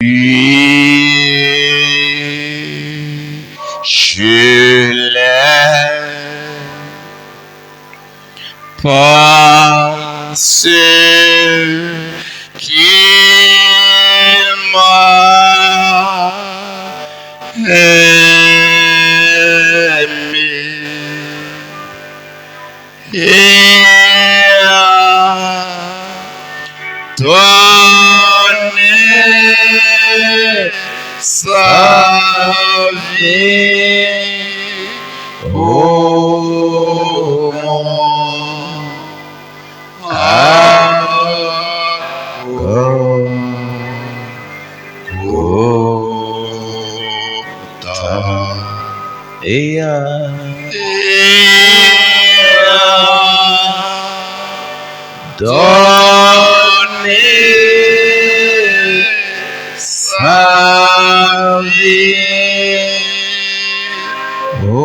Je l'ai parce qu'il m'a aimé et a donné sa vie au monde. Et a donné sa vie au monde.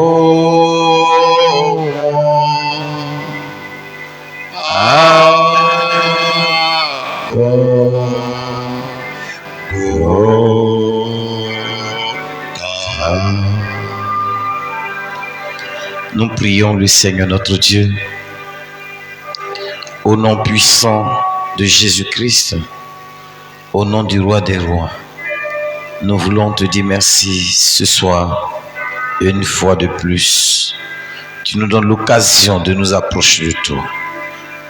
Nous prions le Seigneur notre Dieu au nom puissant de Jésus-Christ, au nom du Roi des Rois. Nous voulons te dire merci ce soir, une fois de plus. Tu nous donnes l'occasion de nous approcher de toi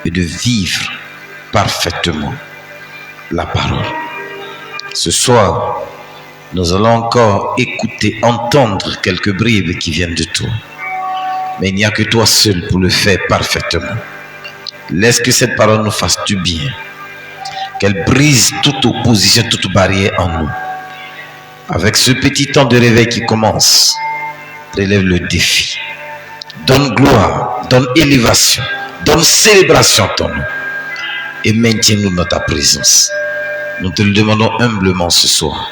et de vivre parfaitement la parole. Ce soir, nous allons encore écouter, entendre quelques bribes qui viennent de toi. Mais il n'y a que toi seul pour le faire parfaitement. Laisse que cette parole nous fasse du bien. Qu'elle brise toute opposition, toute barrière en nous. Avec ce petit temps de réveil qui commence, relève le défi. Donne gloire, donne élévation, donne célébration en ton nom. Et maintiens-nous dans ta présence. Nous te le demandons humblement ce soir.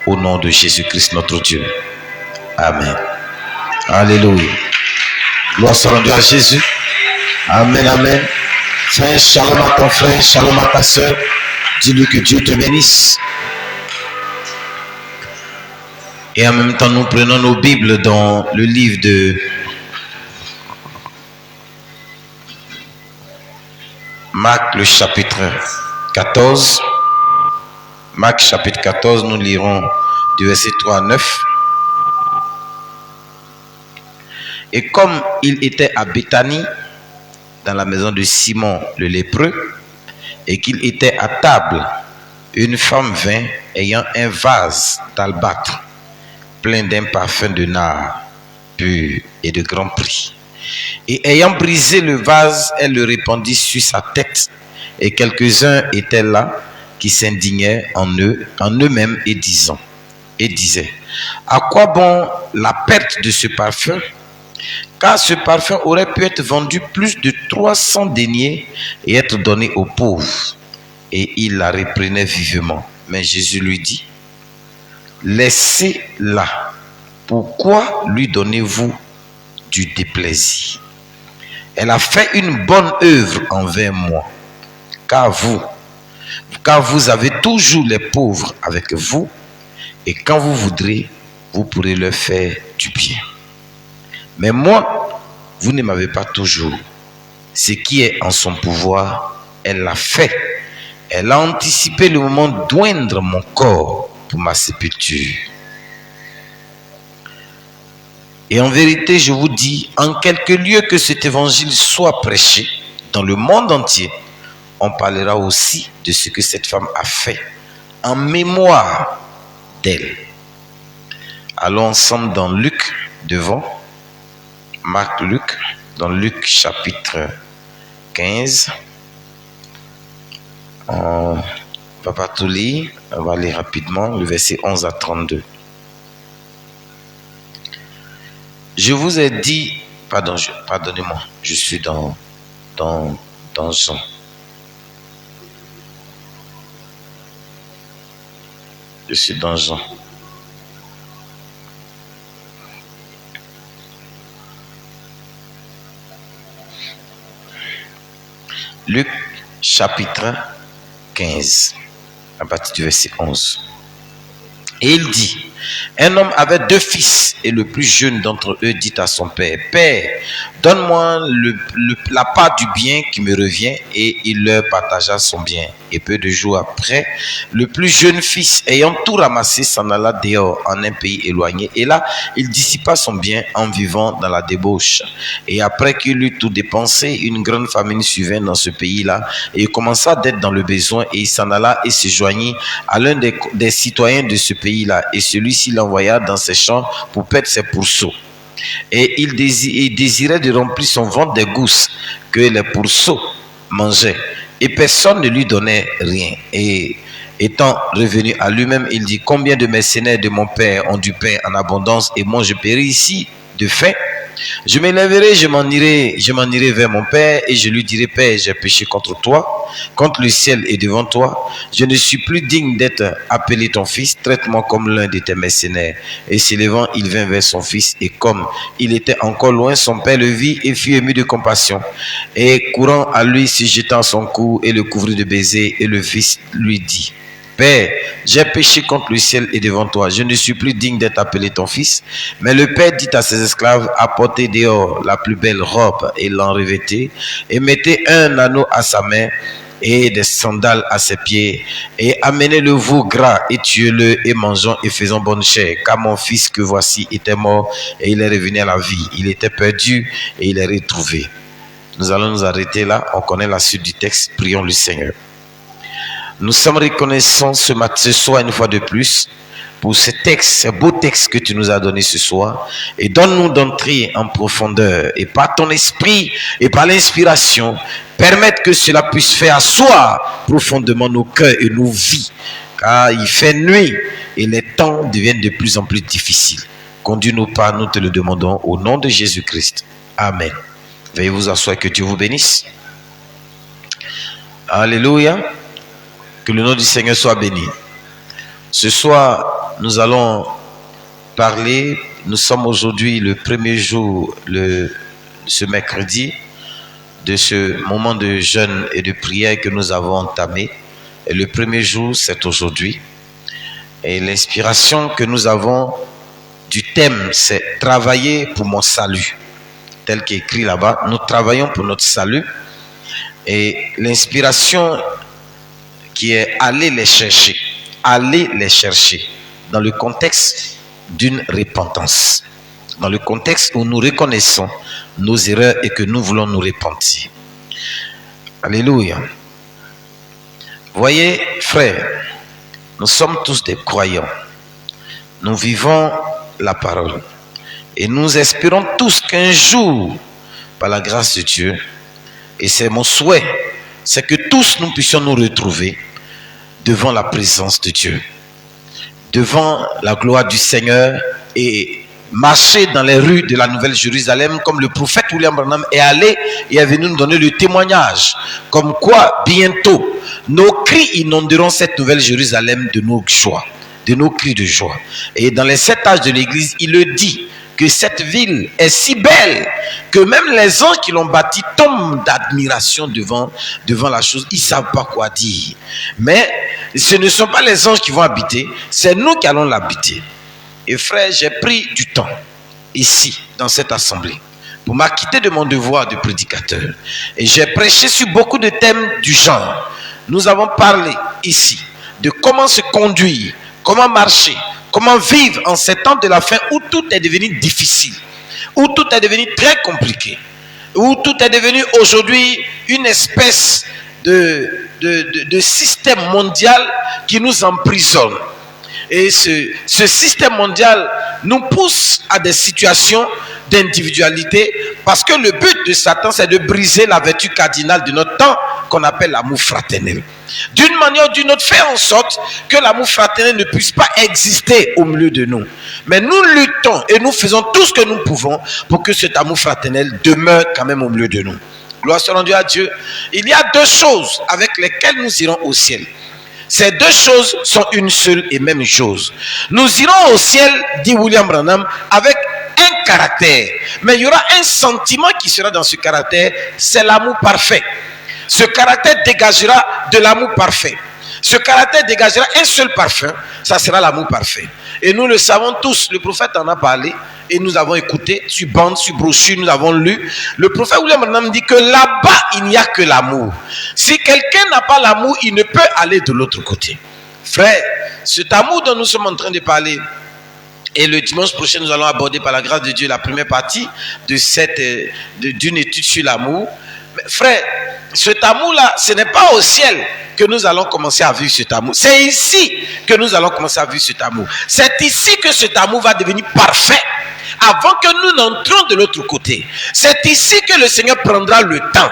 Au nom de Jésus-Christ notre Dieu. Amen. Alléluia. Gloire soit rendue à Jésus. Amen, amen. Fais shalom à ton frère, shalom à ta soeur. Dis-lui que Dieu te bénisse. Et en même temps, nous prenons nos Bibles dans le livre de Marc, le chapitre 14. Marc, chapitre 14, nous lirons du verset 3 à 9. Et comme il était à Béthanie, dans la maison de Simon le lépreux, et qu'il était à table, une femme vint ayant un vase d'albâtre plein d'un parfum de nard pur et de grand prix. Et ayant brisé le vase, elle le répandit sur sa tête. Et quelques-uns étaient là qui s'indignaient en eux-mêmes et disaient, à quoi bon la perte de ce parfum? Car ce parfum aurait pu être vendu plus de 300 deniers et être donné aux pauvres. Et il la reprenait vivement. Mais Jésus lui dit, laissez-la. Pourquoi lui donnez-vous du déplaisir? Elle a fait une bonne œuvre envers moi. Car vous avez toujours les pauvres avec vous. Et quand vous voudrez, vous pourrez leur faire du bien. Mais moi, vous ne m'avez pas toujours. Ce qui est en son pouvoir, elle l'a fait. Elle a anticipé le moment d'oindre mon corps pour ma sépulture. Et en vérité, je vous dis, en quelque lieu que cet évangile soit prêché, dans le monde entier, on parlera aussi de ce que cette femme a fait, en mémoire d'elle. Allons ensemble dans Luc, devant. Marc, Luc, dans Luc chapitre 15. On va pas tout lire, on va lire rapidement le verset 11 à 32. Je vous ai dit, pardonnez-moi, je suis dans Jean. Je suis dans Jean. Luc chapitre 15, à partir du verset 11. Et il dit, un homme avait 2 fils, et le plus jeune d'entre eux dit à son père, Père, donne-moi la part du bien qui me revient. Et il leur partagea son bien. Et peu de jours après, le plus jeune fils, ayant tout ramassé, s'en alla dehors en un pays éloigné. Et là, il dissipa son bien en vivant dans la débauche. Et après qu'il eut tout dépensé, une grande famine survint dans ce pays-là. Et il commença d'être dans le besoin. Et il s'en alla et se joignit à l'un des citoyens de ce pays-là. Et celui-ci l'envoya dans ses champs pour perdre ses pourceaux. Et il désirait de remplir son ventre des gousses que les pourceaux mangeaient. Et personne ne lui donnait rien. Et étant revenu à lui-même, il dit, combien de mercenaires de mon père ont du pain en abondance, et moi je péris ici de faim. Je m'élèverai, je m'en irai vers mon père, et je lui dirai, Père, j'ai péché contre toi, contre le ciel et devant toi. Je ne suis plus digne d'être appelé ton fils, traite-moi comme l'un de tes mercenaires. Et s'élevant, il vint vers son fils, et comme il était encore loin, son père le vit et fut ému de compassion. Et courant à lui, se jeta à son cou et le couvrit de baisers, et le fils lui dit, Père, j'ai péché contre le ciel et devant toi. Je ne suis plus digne d'être appelé ton fils. Mais le père dit à ses esclaves, apportez dehors la plus belle robe et l'en revêtez, et mettez un anneau à sa main et des sandales à ses pieds, et amenez le veau gras et tuez-le, et mangeons et faisons bonne chair, car mon fils que voici était mort et il est revenu à la vie. Il était perdu et il est retrouvé. Nous allons nous arrêter là. On connaît la suite du texte. Prions le Seigneur. Nous sommes reconnaissants ce soir une fois de plus pour ce texte, ce beau texte que tu nous as donné ce soir, et donne-nous d'entrer en profondeur, et par ton esprit et par l'inspiration, permettre que cela puisse faire asseoir profondément nos cœurs et nos vies, car il fait nuit et les temps deviennent de plus en plus difficiles. Conduis-nous par, nous te le demandons au nom de Jésus-Christ. Amen. Veuillez vous asseoir, que Dieu vous bénisse. Alléluia. Que le nom du Seigneur soit béni. Ce soir, nous allons parler, nous sommes aujourd'hui le premier jour, ce mercredi, de ce moment de jeûne et de prière que nous avons entamé. Et le premier jour, c'est aujourd'hui. Et l'inspiration que nous avons du thème, c'est « Travailler pour mon salut ». Tel qu'écrit là-bas, nous travaillons pour notre salut. Et l'inspiration qui est aller les chercher dans le contexte d'une repentance, dans le contexte où nous reconnaissons nos erreurs et que nous voulons nous repentir. Alléluia. Voyez, frères, nous sommes tous des croyants. Nous vivons la parole. Et nous espérons tous qu'un jour, par la grâce de Dieu, et c'est mon souhait, c'est que tous nous puissions nous retrouver devant la présence de Dieu, devant la gloire du Seigneur, et marcher dans les rues de la Nouvelle Jérusalem comme le prophète William Branham est allé et est venu nous donner le témoignage, comme quoi bientôt nos cris inonderont cette Nouvelle Jérusalem de nos joies, de nos cris de joie. Et dans les 7 âges de l'Église, il le dit, que cette ville est si belle que même les anges qui l'ont bâtie tombent d'admiration devant la chose. Ils ne savent pas quoi dire. Mais ce ne sont pas les anges qui vont habiter, c'est nous qui allons l'habiter. Et frère, j'ai pris du temps ici, dans cette assemblée, pour m'acquitter de mon devoir de prédicateur. Et j'ai prêché sur beaucoup de thèmes du genre. Nous avons parlé ici de comment se conduire, comment marcher, comment vivre en ces temps de la fin où tout est devenu difficile, où tout est devenu très compliqué, où tout est devenu aujourd'hui une espèce de système mondial qui nous emprisonne. Et ce système mondial nous pousse à des situations d'individualité, parce que le but de Satan, c'est de briser la vertu cardinale de notre temps qu'on appelle l'amour fraternel. D'une manière ou d'une autre, faire en sorte que l'amour fraternel ne puisse pas exister au milieu de nous. Mais nous luttons et nous faisons tout ce que nous pouvons pour que cet amour fraternel demeure quand même au milieu de nous. Gloire soit rendue à Dieu. Il y a 2 choses avec lesquelles nous irons au ciel. Ces 2 choses sont une seule et même chose. Nous irons au ciel, dit William Branham, avec un caractère. Mais il y aura un sentiment qui sera dans ce caractère, c'est l'amour parfait. Ce caractère dégagera de l'amour parfait. Ce caractère dégagera un seul parfum, ça sera l'amour parfait. Et nous le savons tous, le prophète en a parlé, et nous avons écouté, sur bande, sur brochure, nous avons lu. Le prophète William Branham dit que là-bas, il n'y a que l'amour. Si quelqu'un n'a pas l'amour, il ne peut aller de l'autre côté. Frère, cet amour dont nous sommes en train de parler, et le dimanche prochain, nous allons aborder par la grâce de Dieu la première partie d'une étude sur l'amour. Frère, cet amour-là, ce n'est pas au ciel que nous allons commencer à vivre cet amour. C'est ici que nous allons commencer à vivre cet amour. C'est ici que cet amour va devenir parfait avant que nous n'entrions de l'autre côté. C'est ici que le Seigneur prendra le temps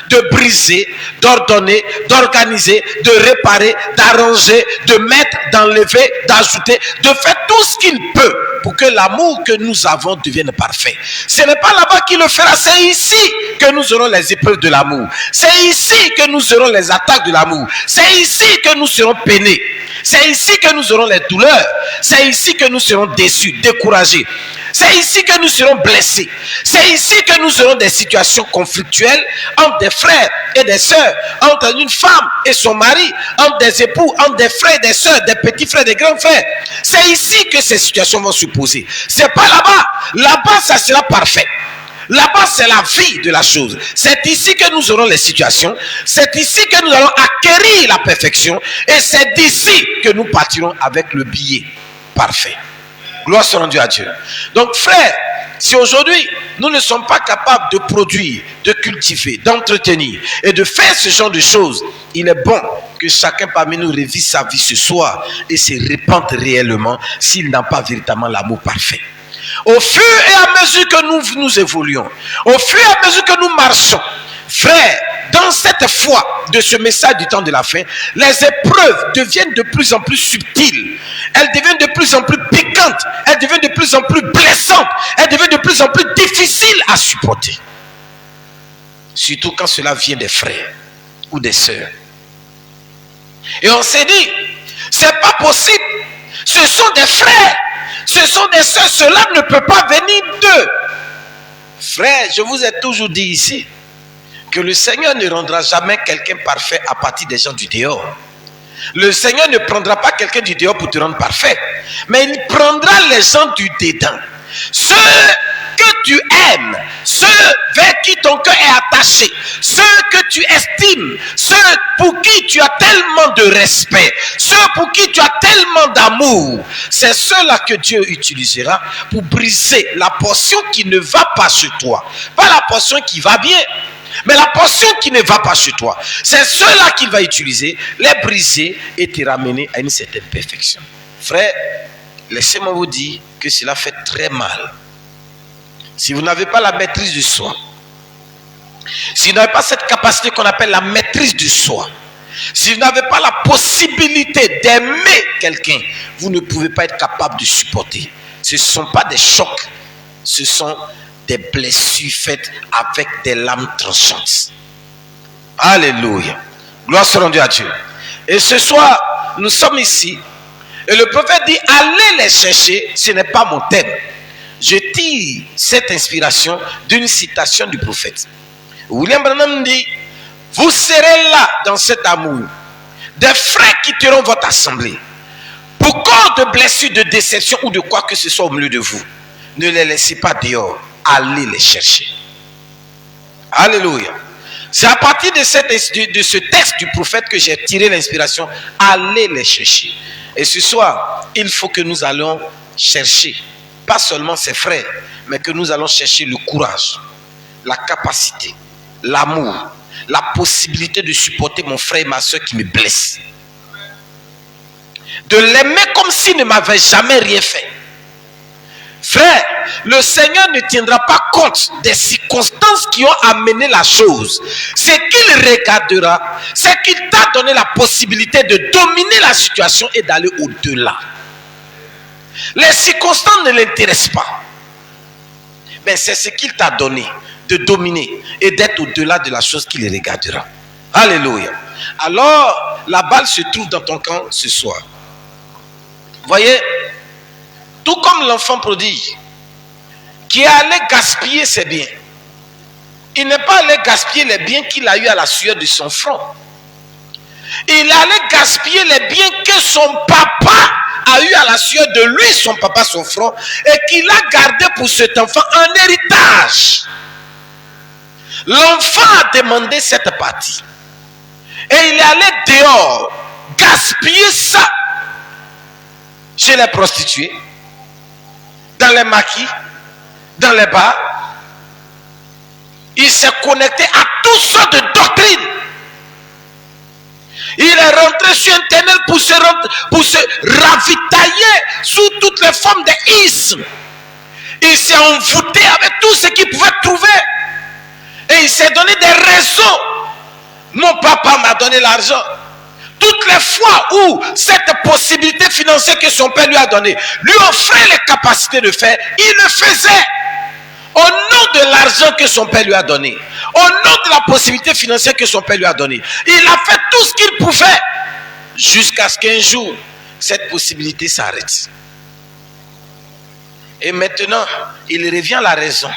de briser, d'ordonner, d'organiser, de réparer, d'arranger, de mettre, d'enlever, d'ajouter, de faire tout ce qu'il peut pour que l'amour que nous avons devienne parfait. Ce n'est pas là-bas qu'il le fera, c'est ici que nous aurons les épreuves de l'amour. C'est ici que nous aurons les attaques de l'amour. C'est ici que nous serons peinés. C'est ici que nous aurons les douleurs. C'est ici que nous serons déçus, découragés. C'est ici que nous serons blessés. C'est ici que nous aurons des situations conflictuelles entre des frères et des sœurs, entre une femme et son mari, entre des époux, entre des frères et des sœurs, des petits frères, des grands frères. C'est ici que ces situations vont se poser. C'est pas là-bas. Là-bas, ça sera parfait. Là-bas, c'est la vie de la chose. C'est ici que nous aurons les situations. C'est ici que nous allons acquérir la perfection. Et c'est d'ici que nous partirons avec le billet parfait. Gloire soit rendue à Dieu. Donc, frère, si aujourd'hui, nous ne sommes pas capables de produire, de cultiver, d'entretenir et de faire ce genre de choses, il est bon que chacun parmi nous révise sa vie ce soir et se répande réellement s'il n'a pas véritablement l'amour parfait. Au fur et à mesure que nous évoluons, au fur et à mesure que nous marchons, frère, dans cette foi de ce message du temps de la fin, les épreuves deviennent de plus en plus subtiles, elles deviennent de plus en plus piquantes, elles deviennent de plus en plus blessantes, elles deviennent de plus en plus difficiles à supporter. Surtout quand cela vient des frères ou des sœurs. Et on s'est dit, c'est pas possible, ce sont des frères, ce sont des sœurs, cela ne peut pas venir d'eux. Frère, je vous ai toujours dit ici que le Seigneur ne rendra jamais quelqu'un parfait à partir des gens du dehors. Le Seigneur ne prendra pas quelqu'un du dehors pour te rendre parfait, mais il prendra les gens du dedans. Ceux que tu aimes, ceux vers qui ton cœur est attaché, ceux que tu estimes, ceux pour qui tu as tellement de respect, ceux pour qui tu as tellement d'amour, c'est ceux-là que Dieu utilisera pour briser la portion qui ne va pas chez toi. Pas la portion qui va bien, mais la portion qui ne va pas chez toi. C'est ceux-là qu'il va utiliser, les briser et te ramener à une certaine perfection. Frère, laissez-moi vous dire que cela fait très mal. Si vous n'avez pas la maîtrise de soi, si vous n'avez pas cette capacité qu'on appelle la maîtrise de soi, si vous n'avez pas la possibilité d'aimer quelqu'un, vous ne pouvez pas être capable de supporter. Ce ne sont pas des chocs, ce sont des blessures faites avec des lames tranchantes. Alléluia. Gloire soit rendue à Dieu. Et ce soir, nous sommes ici. Et le prophète dit, allez les chercher, ce n'est pas mon thème. Je tire cette inspiration d'une citation du prophète. William Branham dit, vous serez là dans cet amour. Des frères quitteront votre assemblée. Pour cause de blessures, de déception ou de quoi que ce soit au milieu de vous, ne les laissez pas dehors. Allez les chercher. Alléluia. C'est à partir de ce texte du prophète que j'ai tiré l'inspiration. Allez les chercher. Et ce soir, il faut que nous allons chercher, pas seulement ses frères, mais que nous allons chercher le courage, la capacité, l'amour, la possibilité de supporter mon frère et ma soeur qui me blessent. De l'aimer comme s'il ne m'avait jamais rien fait. Frère, le Seigneur ne tiendra pas compte des circonstances qui ont amené la chose. Ce qu'il regardera, c'est qu'il t'a donné la possibilité de dominer la situation et d'aller au-delà. Les circonstances ne l'intéressent pas. Mais c'est ce qu'il t'a donné, de dominer et d'être au-delà de la chose qu'il regardera. Alléluia. Alors, la balle se trouve dans ton camp ce soir. Voyez, tout comme l'enfant prodige qui est allé gaspiller ses biens. Il n'est pas allé gaspiller les biens qu'il a eu à la sueur de son front. Il allait gaspiller les biens que son papa a eu à la sueur de lui, son papa, son front, et qu'il a gardé pour cet enfant en héritage. L'enfant a demandé cette partie. Et il est allé dehors, gaspiller ça chez les prostituées, dans les maquis, dans les bars. Il s'est connecté à toutes sortes de doctrines. Il est rentré sur Internet pour se ravitailler sous toutes les formes d'isme. Il s'est envoûté avec tout ce qu'il pouvait trouver. Et il s'est donné des raisons. Mon papa m'a donné l'argent. Toutes les fois où cette possibilité financière que son père lui a donnée lui offrait les capacités de faire, il le faisait. Au nom de l'argent que son père lui a donné, au nom de la possibilité financière que son père lui a donnée, il a fait tout ce qu'il pouvait jusqu'à ce qu'un jour, cette possibilité s'arrête. Et maintenant, il revient à la raison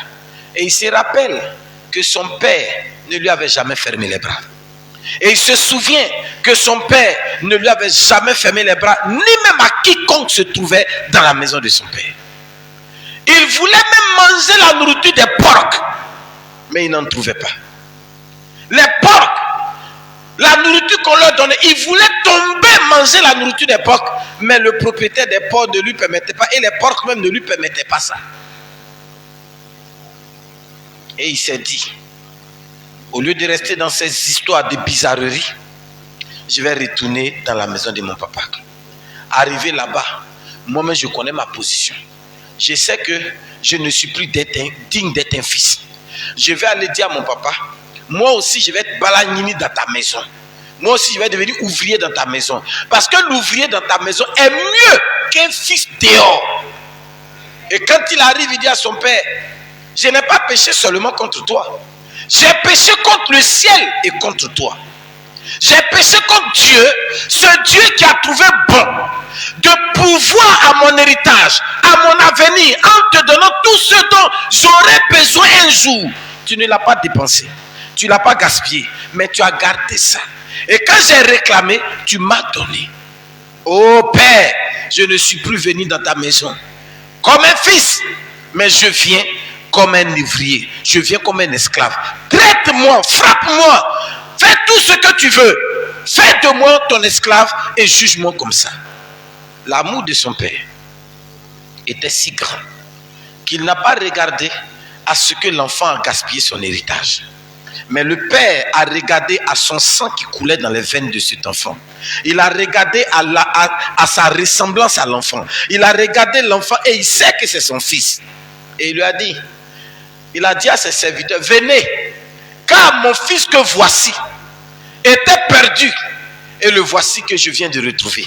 et il se rappelle que son père ne lui avait jamais fermé les bras. Et il se souvient que son père ne lui avait jamais fermé les bras, ni même à quiconque se trouvait dans la maison de son père. Il voulait même manger la nourriture des porcs, mais il n'en trouvait pas. Les porcs, la nourriture qu'on leur donnait, il voulait tomber manger la nourriture des porcs, mais le propriétaire des porcs ne lui permettait pas, et les porcs même ne lui permettaient pas ça. Et il s'est dit, au lieu de rester dans ces histoires de bizarreries, je vais retourner dans la maison de mon papa. Arrivé là-bas, moi-même je connais ma position. Je sais que je ne suis plus digne d'être un fils. Je vais aller dire à mon papa, moi aussi je vais être balagnini dans ta maison. Moi aussi je vais devenir ouvrier dans ta maison. Parce que l'ouvrier dans ta maison est mieux qu'un fils dehors. Et quand il arrive, il dit à son père, je n'ai pas péché seulement contre toi. J'ai péché contre le ciel et contre toi. J'ai péché contre Dieu, ce Dieu qui a trouvé bon de pouvoir à mon héritage, à mon avenir, en te donnant tout ce dont j'aurais besoin un jour. Tu ne l'as pas dépensé, tu ne l'as pas gaspillé, mais tu as gardé ça. Et quand j'ai réclamé, tu m'as donné. Oh Père, je ne suis plus venu dans ta maison comme un fils, mais je viens comme un ouvrier, je viens comme un esclave. Traite-moi, frappe-moi, fais tout ce que tu veux. Fais de moi ton esclave et juge-moi comme ça. L'amour de son père était si grand qu'il n'a pas regardé à ce que l'enfant a gaspillé son héritage. Mais le père a regardé à son sang qui coulait dans les veines de cet enfant. Il a regardé à sa ressemblance à l'enfant. Il a regardé l'enfant et il sait que c'est son fils. Et il lui a dit, il a dit à ses serviteurs, venez, car mon fils que voici était perdu et le voici que je viens de retrouver.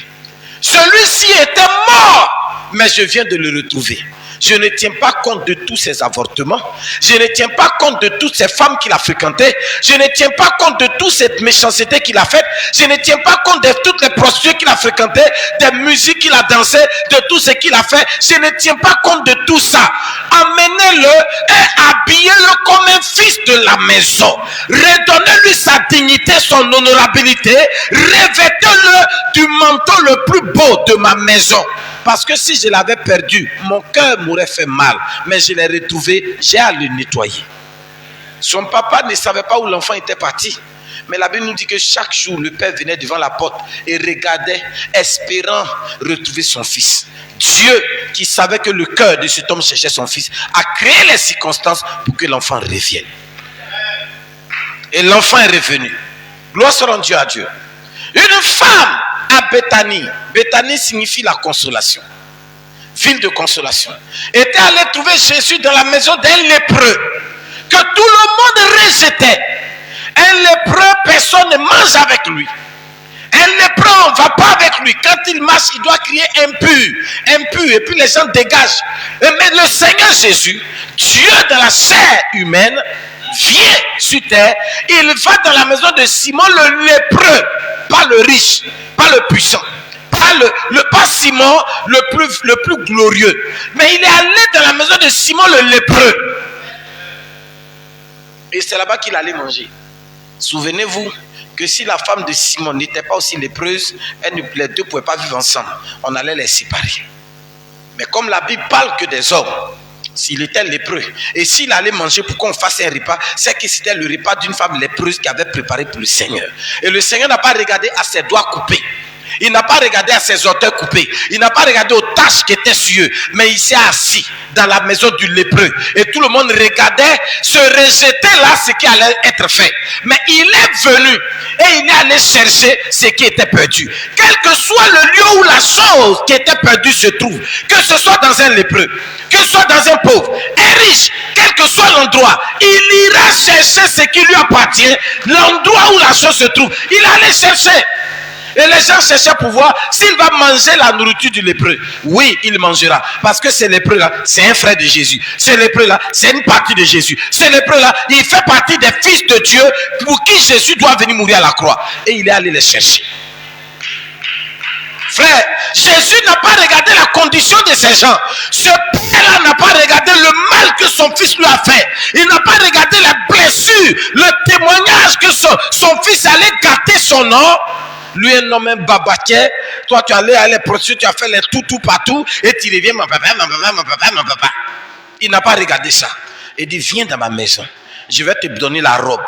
Celui-ci était mort, mais je viens de le retrouver. Je ne tiens pas compte de tous ses avortements. Je ne tiens pas compte de toutes ces femmes qu'il a fréquentées. Je ne tiens pas compte de toute cette méchanceté qu'il a faite. Je ne tiens pas compte de toutes les prostituées qu'il a fréquentées, des musiques qu'il a dansées, de tout ce qu'il a fait. Je ne tiens pas compte de tout ça. Emmenez-le et habillez-le comme un fils de la maison. Redonnez-lui sa dignité, son honorabilité. Revêtez-le du manteau le plus beau de ma maison. Parce que si je l'avais perdu, mon cœur m'aurait fait mal. Mais je l'ai retrouvé, j'ai à le nettoyer. Son papa ne savait pas où l'enfant était parti. Mais la Bible nous dit que chaque jour, le père venait devant la porte et regardait, espérant retrouver son fils. Dieu, qui savait que le cœur de cet homme cherchait son fils, a créé les circonstances pour que l'enfant revienne. Et l'enfant est revenu. Gloire soit rendue à Dieu. Une femme à Béthanie. Béthanie signifie la consolation. Ville de consolation. Était allée trouver Jésus dans la maison d'un lépreux que tout le monde rejetait. Un lépreux, personne ne mange avec lui. Un lépreux, on ne va pas avec lui. Quand il marche, il doit crier impur. Impur. Et puis les gens dégagent. Mais le Seigneur Jésus, Dieu de la chair humaine, vient sur terre. Il va dans la maison de Simon le lépreux. Pas le riche, pas le puissant. Pas Simon le plus glorieux. Mais il est allé dans la maison de Simon le lépreux. Et c'est là-bas qu'il allait manger. Souvenez-vous que si la femme de Simon n'était pas aussi lépreuse, les deux ne pouvaient pas vivre ensemble. On allait les séparer. Mais comme la Bible parle que des hommes, s'il était lépreux, et s'il allait manger pour qu'on fasse un repas, c'est que c'était le repas d'une femme lépreuse qui avait préparé pour le Seigneur. Et le Seigneur n'a pas regardé à ses doigts coupés. Il n'a pas regardé à ses orteils coupés. Il n'a pas regardé aux taches qui étaient sur eux. Mais il s'est assis dans la maison du lépreux. Et tout le monde regardait, se rejetait là ce qui allait être fait. Mais il est venu et il est allé chercher ce qui était perdu. Quel que soit le lieu où la chose qui était perdue se trouve, que ce soit dans un lépreux, que ce soit dans un pauvre, un riche, quel que soit l'endroit, il ira chercher ce qui lui appartient, l'endroit où la chose se trouve. Il allait chercher. Et les gens cherchaient pour voir s'il va manger la nourriture du lépreux. Oui, il mangera. Parce que ce lépreux-là, c'est un frère de Jésus. Ce lépreux-là, c'est une partie de Jésus. Ce lépreux-là, il fait partie des fils de Dieu pour qui Jésus doit venir mourir à la croix. Et il est allé les chercher. Frère, Jésus n'a pas regardé la condition de ces gens. Ce père-là n'a pas regardé le mal que son fils lui a fait. Il n'a pas regardé la blessure, le témoignage que son fils allait gâter son nom. Lui, un homme, un babaquet. Toi, tu allais à les prostituées, tu as fait les tout partout. Et tu reviens, mon papa. Il n'a pas regardé ça. Il dit, viens dans ma maison. Je vais te donner la robe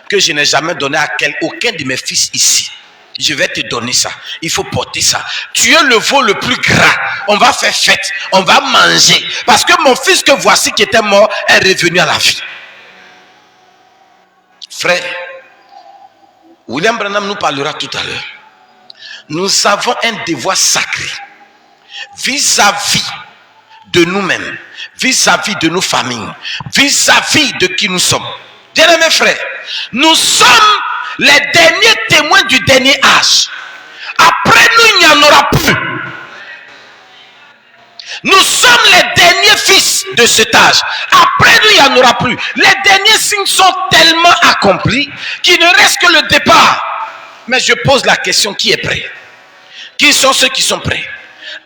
que je n'ai jamais donnée à aucun de mes fils ici. Je vais te donner ça. Il faut porter ça. Tu es le veau le plus gras. On va faire fête. On va manger. Parce que mon fils que voici qui était mort est revenu à la vie. Frère, William Branham nous parlera tout à l'heure. Nous avons un devoir sacré vis-à-vis de nous-mêmes, vis-à-vis de nos familles, vis-à-vis de qui nous sommes. Bien-aimés frères, nous sommes les derniers témoins du dernier âge. Après nous, il n'y en aura plus. Nous sommes les derniers fils de cet âge. Après nous, il n'y en aura plus. Les derniers signes sont tellement accomplis qu'il ne reste que le départ. Mais je pose la question, qui est prêt? Qui sont ceux qui sont prêts?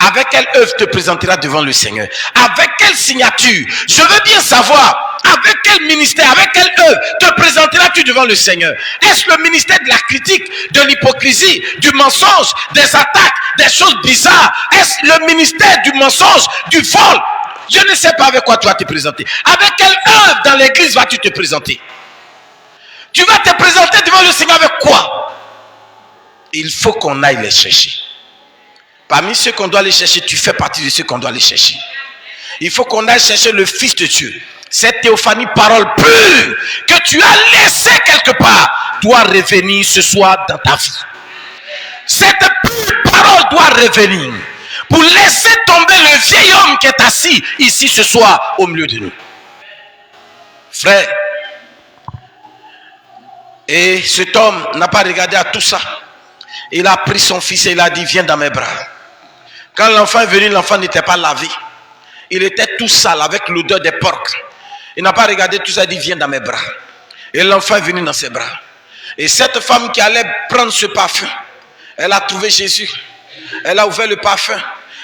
Avec quelle œuvre te présentera devant le Seigneur? Avec quelle signature? Je veux bien savoir, avec quel ministère, avec quelle œuvre te présenteras-tu devant le Seigneur? Est-ce le ministère de la critique, de l'hypocrisie, du mensonge, des attaques, des choses bizarres? Est-ce le ministère du mensonge, du vol? Je ne sais pas avec quoi tu vas te présenter. Avec quelle œuvre dans l'église vas-tu te présenter? Tu vas te présenter devant le Seigneur avec quoi? Il faut qu'on aille les chercher. Parmi ceux qu'on doit aller chercher, tu fais partie de ceux qu'on doit aller chercher. Il faut qu'on aille chercher le Fils de Dieu. Cette théophanie, parole pure, que tu as laissée quelque part, doit revenir ce soir dans ta vie. Cette pure parole doit revenir pour laisser tomber le vieil homme qui est assis ici ce soir au milieu de nous. Frère, et cet homme n'a pas regardé à tout ça. Il a pris son fils et il a dit, viens dans mes bras. Quand l'enfant est venu, l'enfant n'était pas lavé. Il était tout sale avec l'odeur des porcs. Il n'a pas regardé tout ça, il dit, viens dans mes bras. Et l'enfant est venu dans ses bras. Et cette femme qui allait prendre ce parfum, elle a trouvé Jésus. Elle a ouvert le parfum.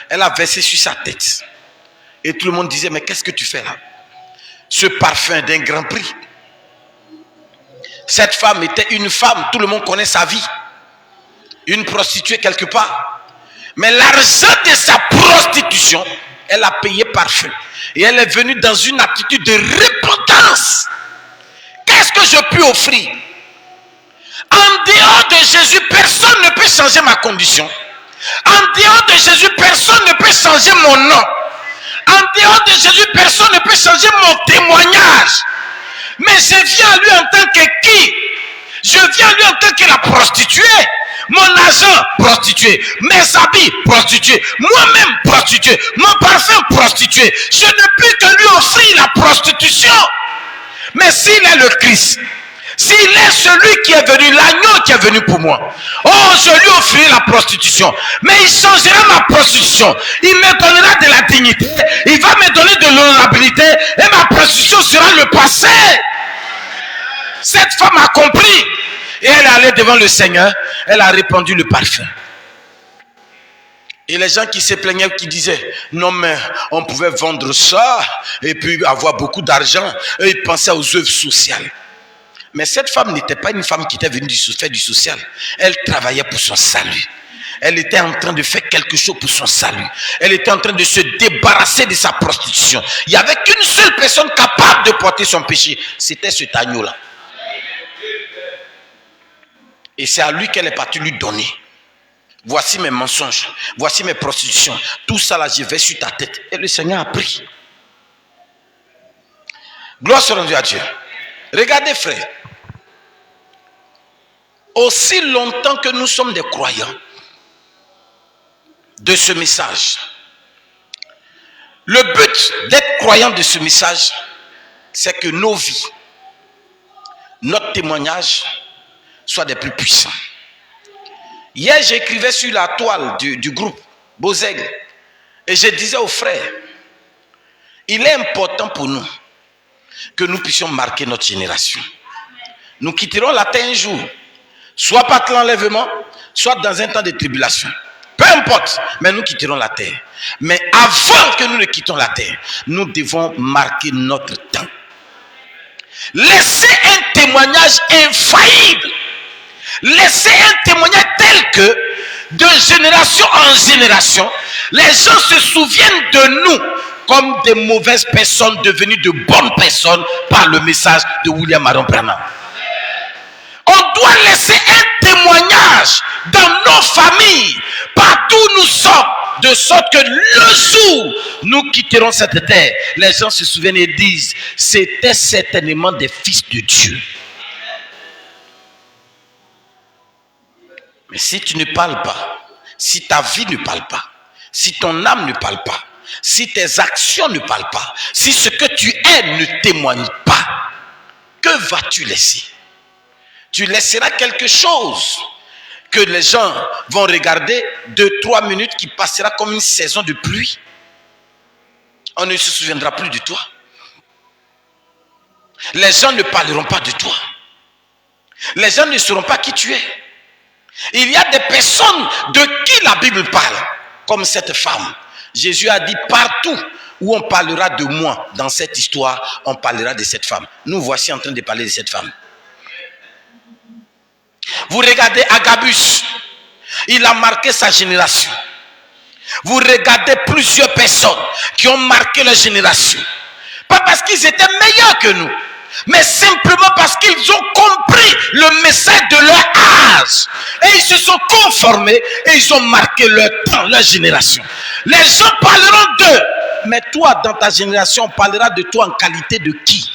Elle a versé sur sa tête. Et tout le monde disait, mais qu'est-ce que tu fais là? Ce parfum d'un grand prix. Cette femme était une femme, tout le monde connaît sa vie. Une prostituée quelque part. Mais l'argent de sa prostitution, elle a payé parfum. Et elle est venue dans une attitude de repentance. Qu'est-ce que je puis offrir? En dehors de Jésus, personne ne peut changer ma condition. En dehors de Jésus, personne ne peut changer mon nom. En dehors de Jésus, personne ne peut changer mon témoignage. Mais je viens à lui en tant que qui? Je viens à lui en tant que la prostituée. Mon argent, prostitué. Mes habits, prostitués. Moi-même, prostitué. Mon parfum, prostitué. Je ne peux que lui offrir la prostitution. Mais s'il est le Christ, s'il est celui qui est venu, l'agneau qui est venu pour moi, oh, je lui offrirai la prostitution. Mais il changera ma prostitution. Il me donnera de la dignité. Il va me donner de l'honorabilité. Et ma prostitution sera le passé. Cette femme a compris. Et elle est allée devant le Seigneur. Elle a répandu le parfum. Et les gens qui se plaignaient, qui disaient, non mais on pouvait vendre ça et puis avoir beaucoup d'argent. Et ils pensaient aux œuvres sociales. Mais cette femme n'était pas une femme qui était venue faire du social. Elle travaillait pour son salut. Elle était en train de faire quelque chose pour son salut. Elle était en train de se débarrasser de sa prostitution. Il n'y avait qu'une seule personne capable de porter son péché. C'était cet agneau-là. Et c'est à lui qu'elle est partie lui donner. Voici mes mensonges. Voici mes prostitutions. Tout ça là, je vais sur ta tête. Et le Seigneur a pris. Gloire soit rendue à Dieu. Regardez, frère. Aussi longtemps que nous sommes des croyants de ce message, le but d'être croyant de ce message, c'est que nos vies, notre témoignage soient des plus puissants. Hier, j'écrivais sur la toile du groupe Bozègue et je disais aux frères, il est important pour nous que nous puissions marquer notre génération. Nous quitterons la terre un jour, soit par l'enlèvement, soit dans un temps de tribulation. Peu importe, mais nous quitterons la terre. Mais avant que nous ne quittions la terre, nous devons marquer notre temps. Laissez un témoignage infaillible. Laissez un témoignage tel que, de génération en génération, les gens se souviennent de nous comme des mauvaises personnes devenues de bonnes personnes par le message de William Aaron Branham. On doit laisser un témoignage dans nos familles, partout où nous sommes, de sorte que le jour où nous quitterons cette terre, les gens se souviennent et disent, c'était certainement des fils de Dieu. Mais si tu ne parles pas, si ta vie ne parle pas, si ton âme ne parle pas, si tes actions ne parlent pas, si ce que tu es ne témoigne pas, que vas-tu laisser? Tu laisseras quelque chose que les gens vont regarder 2-3 minutes qui passera comme une saison de pluie. On ne se souviendra plus de toi. Les gens ne parleront pas de toi. Les gens ne sauront pas qui tu es. Il y a des personnes de qui la Bible parle, comme cette femme. Jésus a dit partout où on parlera de moi dans cette histoire, on parlera de cette femme. Nous voici en train de parler de cette femme. Vous regardez Agabus, il a marqué sa génération. Vous regardez plusieurs personnes qui ont marqué leur génération. Pas parce qu'ils étaient meilleurs que nous, mais simplement parce qu'ils ont compris le message de leur âge. Et ils se sont conformés et ils ont marqué leur temps, leur génération. Les gens parleront d'eux, mais toi, dans ta génération, on parlera de toi en qualité de qui?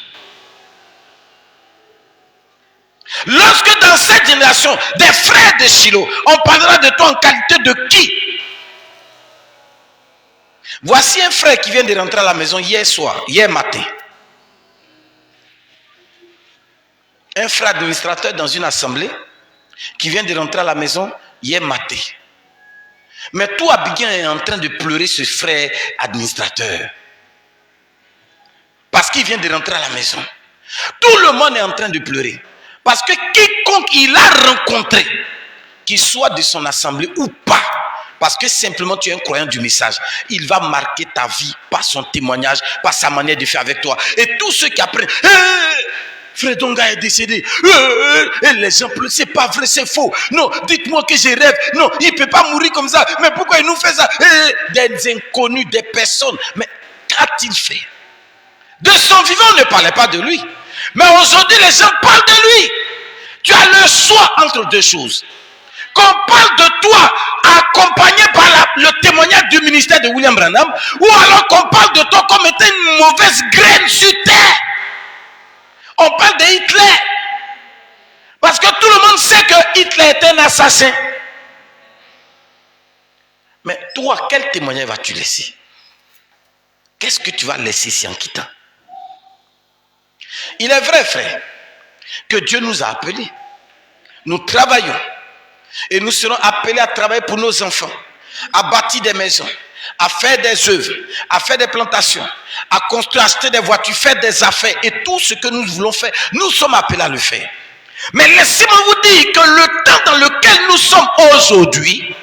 Lorsque dans cette génération, des frères de Shiloh, on parlera de toi en qualité de qui? Voici un frère qui vient de rentrer à la maison hier matin. Un frère administrateur dans une assemblée qui vient de rentrer à la maison hier matin. Mais tout Abidjan est en train de pleurer ce frère administrateur. Parce qu'il vient de rentrer à la maison. Tout le monde est en train de pleurer. Parce que quiconque il a rencontré, qu'il soit de son assemblée ou pas, parce que simplement tu es un croyant du message, il va marquer ta vie par son témoignage, par sa manière de faire avec toi. Et tous ceux qui apprennent, Frère Donga est décédé, et les gens pleurent, c'est pas vrai, c'est faux. Non, dites-moi que je rêve. Non, il ne peut pas mourir comme ça. Mais pourquoi il nous fait ça? Des inconnus, des personnes. Mais qu'a-t-il fait? De son vivant, on ne parlait pas de lui. Mais aujourd'hui, les gens parlent de lui. Tu as le choix entre deux choses. Qu'on parle de toi accompagné par le témoignage du ministère de William Branham, ou alors qu'on parle de toi comme étant une mauvaise graine sur terre. On parle de Hitler. Parce que tout le monde sait que Hitler est un assassin. Mais toi, quel témoignage vas-tu laisser? Qu'est-ce que tu vas laisser ici en quittant? Il est vrai, frère, que Dieu nous a appelés. Nous travaillons. Et nous serons appelés à travailler pour nos enfants, à bâtir des maisons, à faire des œuvres, à faire des plantations, à construire, acheter des voitures, faire des affaires. Et tout ce que nous voulons faire, nous sommes appelés à le faire. Mais laissez-moi vous dire que le temps dans lequel nous sommes aujourd'hui,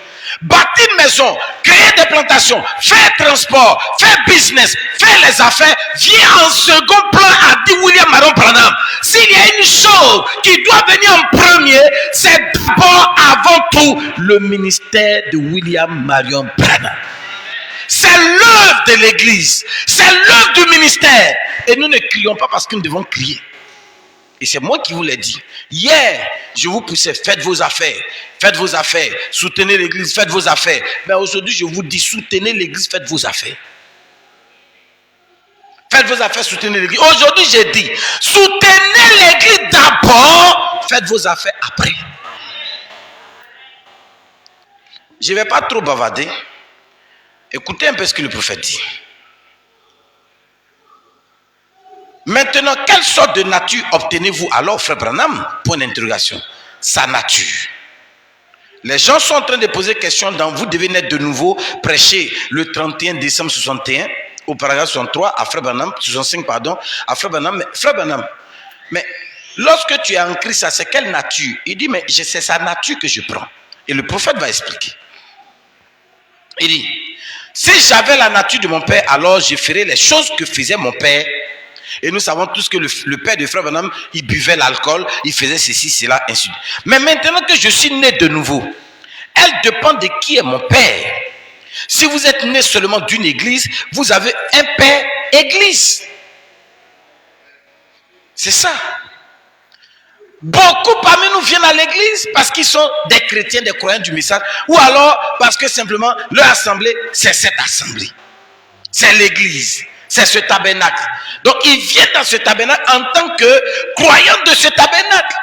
bâtir une maison, créer des plantations, faire transport, faire business, faire les affaires, vient en second plan, a dit William Marion Branham. S'il y a une chose qui doit venir en premier, c'est d'abord, avant tout, le ministère de William Marion Branham. C'est l'œuvre de l'église, c'est l'œuvre du ministère. Et nous ne crions pas parce que nous devons crier. Et c'est moi qui vous l'ai dit. Hier, je vous poussais, faites vos affaires, soutenez l'église, faites vos affaires. Mais aujourd'hui, je vous dis, soutenez l'église, faites vos affaires. Faites vos affaires, soutenez l'église. Aujourd'hui, j'ai dit, soutenez l'église d'abord, faites vos affaires après. Je ne vais pas trop bavarder. Écoutez un peu ce que le prophète dit. Maintenant, quelle sorte de nature obtenez-vous alors, frère Branham? Point d'interrogation. Sa nature. Les gens sont en train de poser question dans vous devez naître de nouveau, prêcher le 31 décembre 61, au paragraphe 63, à frère Branham, 65, pardon, à frère Branham. Mais, frère Branham, mais lorsque tu es en Christ, c'est quelle nature? Il dit, mais c'est sa nature que je prends. Et le prophète va expliquer. Il dit, si j'avais la nature de mon père, alors je ferais les choses que faisait mon père. Et nous savons tous que le père de frère Branham, il buvait l'alcool, il faisait ceci, cela, ainsi de suite. Mais maintenant que je suis né de nouveau, elle dépend de qui est mon père. Si vous êtes né seulement d'une église, vous avez un père église. C'est ça. Beaucoup parmi nous viennent à l'église parce qu'ils sont des chrétiens, des croyants du message, ou alors parce que simplement leur assemblée, c'est cette assemblée. C'est l'église. C'est ce tabernacle. Donc, ils viennent dans ce tabernacle en tant que croyants de ce tabernacle.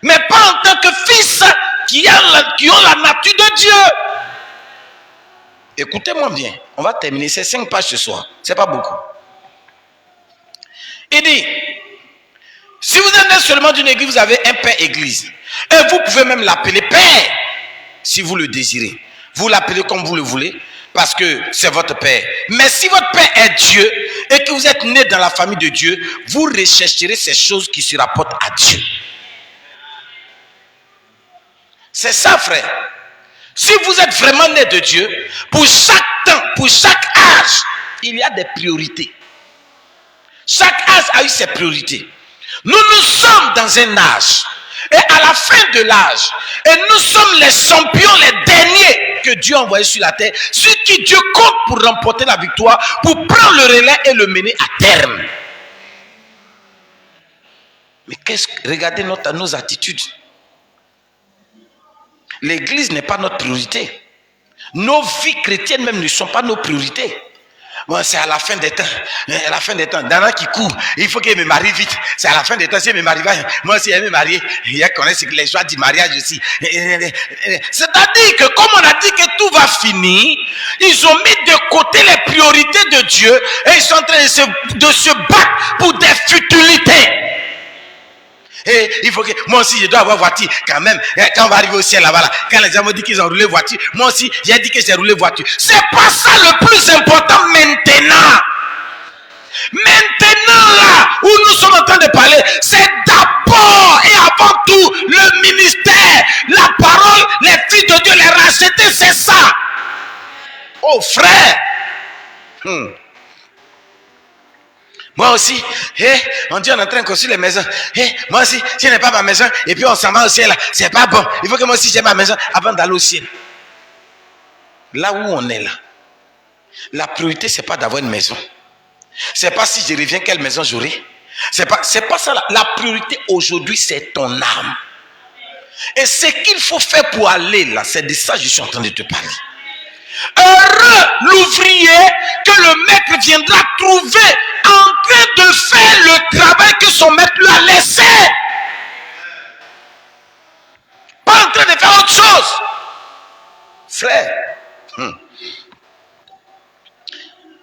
Mais pas en tant que fils qui ont la nature de Dieu. Écoutez-moi bien. On va terminer ces 5 pages ce soir. C'est pas beaucoup. Il dit, si vous êtes seulement d'une église, vous avez un père église. Et vous pouvez même l'appeler père, si vous le désirez. Vous l'appelez comme vous le voulez. Parce que c'est votre père. Mais si votre père est Dieu et que vous êtes né dans la famille de Dieu, vous rechercherez ces choses qui se rapportent à Dieu. C'est ça, frère. Si vous êtes vraiment né de Dieu, pour chaque temps, pour chaque âge, il y a des priorités. Chaque âge a eu ses priorités. Nous sommes dans un âge. Et à la fin de l'âge, et nous sommes les champions, les derniers que Dieu a envoyés sur la terre, ceux qui Dieu compte pour remporter la victoire, pour prendre le relais et le mener à terme. Mais regardez nos attitudes. L'église n'est pas notre priorité. Nos vies chrétiennes même ne sont pas nos priorités. Bon, c'est à la fin des temps. À la fin des temps. Dans qui court, il faut qu'il me marie vite. C'est à la fin des temps. Si il me marie, moi aussi, elle me marie. Il connaît les joies du mariage aussi. C'est-à-dire que, comme on a dit que tout va finir, ils ont mis de côté les priorités de Dieu et ils sont en train de se battre pour des futilités. Et il faut que moi aussi je dois avoir voiture quand même. Quand on va arriver au ciel là-bas, quand les gens m'ont dit qu'ils ont roulé voiture, moi aussi j'ai dit que j'ai roulé voiture. C'est pas ça le plus important maintenant. Maintenant là où nous sommes en train de parler, c'est d'abord et avant tout le ministère, la parole, les fils de Dieu, les racheter, c'est ça. Oh frère. Moi aussi, on dit on est en train de construire les maisons. Moi aussi, si je n'ai pas ma maison, et puis on s'en va au ciel, c'est pas bon. Il faut que moi aussi j'ai ma maison avant d'aller au ciel. Là où on est là, la priorité, c'est pas d'avoir une maison. C'est pas si je reviens, quelle maison j'aurai. C'est pas ça. La priorité aujourd'hui, c'est ton âme. Et ce qu'il faut faire pour aller là, c'est de ça que je suis en train de te parler. Heureux l'ouvrier que le maître viendra trouver en train de faire le travail que son maître lui a laissé. Pas en train de faire autre chose. Frère.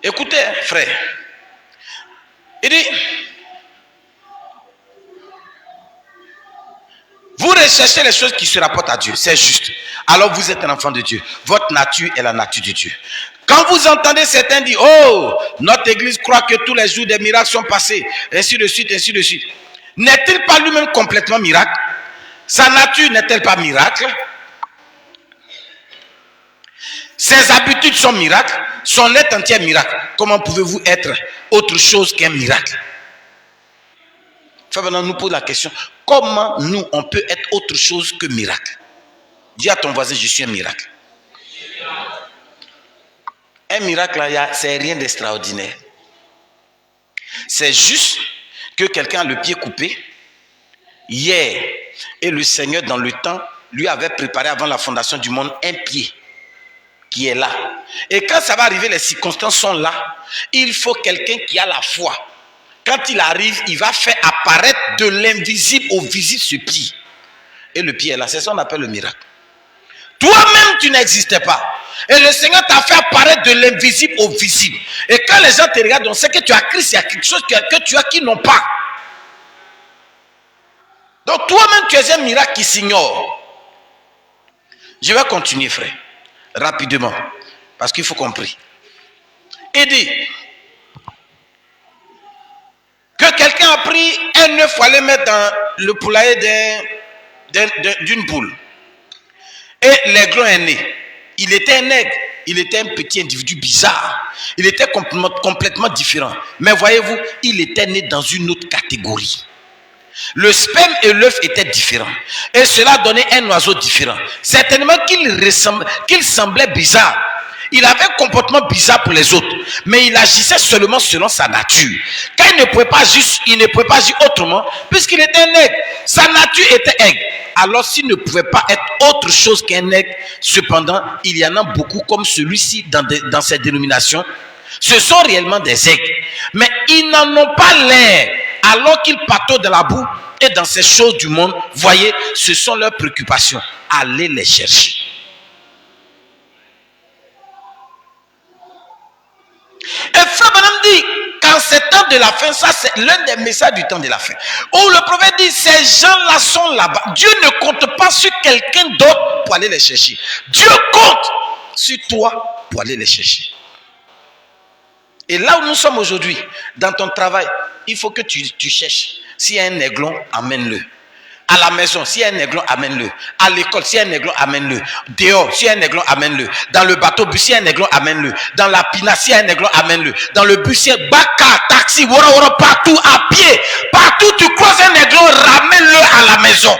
Écoutez, frère. Il dit, vous recherchez les choses qui se rapportent à Dieu, c'est juste. Alors vous êtes un enfant de Dieu. Votre nature est la nature de Dieu. Quand vous entendez certains dire, oh, notre église croit que tous les jours des miracles sont passés, ainsi de suite, ainsi de suite. N'est-il pas lui-même complètement miracle? Sa nature n'est-elle pas miracle? Ses habitudes sont miracles, son être entier est miracle. Comment pouvez-vous être autre chose qu'un miracle? Maintenant, nous pose la question, comment nous, on peut être autre chose que miracle? Dis à ton voisin, je suis un miracle. Un miracle, c'est rien d'extraordinaire. C'est juste que quelqu'un a le pied coupé hier et le Seigneur, dans le temps, lui avait préparé avant la fondation du monde un pied qui est là. Et quand ça va arriver, les circonstances sont là. Il faut quelqu'un qui a la foi. Quand il arrive, il va faire apparaître de l'invisible au visible ce pied. Et le pied est là. C'est ça qu'on appelle le miracle. Toi-même, tu n'existais pas. Et le Seigneur t'a fait apparaître de l'invisible au visible. Et quand les gens te regardent, on sait que tu as Christ, il y a quelque chose que tu as qui n'ont pas. Donc toi-même, tu es un miracle qui s'ignore. Je vais continuer, frère. Rapidement. Parce qu'il faut qu'on prie. Il dit que quelqu'un a pris un œuf pour aller mettre dans le poulailler d'une poule. Et l'aiglon est né. Il était un aigle. Il était un petit individu bizarre. Il était complètement différent. Mais voyez-vous, il était né dans une autre catégorie. Le sperme et l'œuf étaient différents. Et cela donnait un oiseau différent. Certainement qu'il semblait bizarre. Il avait un comportement bizarre pour les autres. Mais il agissait seulement selon sa nature. Quand il ne pouvait pas agir autrement, puisqu'il était un aigle. Sa nature était aigle. Alors s'il ne pouvait pas être autre chose qu'un aigle, cependant, il y en a beaucoup comme celui-ci dans ces dénominations. Ce sont réellement des aigles. Mais ils n'en ont pas l'air. Alors qu'ils pataugent dans la boue et dans ces choses du monde, voyez, ce sont leurs préoccupations. Allez les chercher. Et Frère Branham dit, qu'en ces temps de la fin, ça c'est l'un des messages du temps de la fin, où le prophète dit, ces gens-là sont là-bas. Dieu ne compte pas sur quelqu'un d'autre pour aller les chercher. Dieu compte sur toi pour aller les chercher. Et là où nous sommes aujourd'hui, dans ton travail, il faut que tu cherches. S'il y a un aiglon, amène-le. À la maison, s'il y a un aiglon, amène-le. À l'école, s'il y a un aiglon, amène-le. Dehors, s'il y a un aiglon, amène-le. Dans le bateau, s'il y a un aiglon, amène-le. Dans la pina, s'il y a un aiglon, amène-le. Dans le bus, s'il y a baka, taxi, wara, partout, à pied. Partout, tu croises un aiglon, ramène-le à la maison.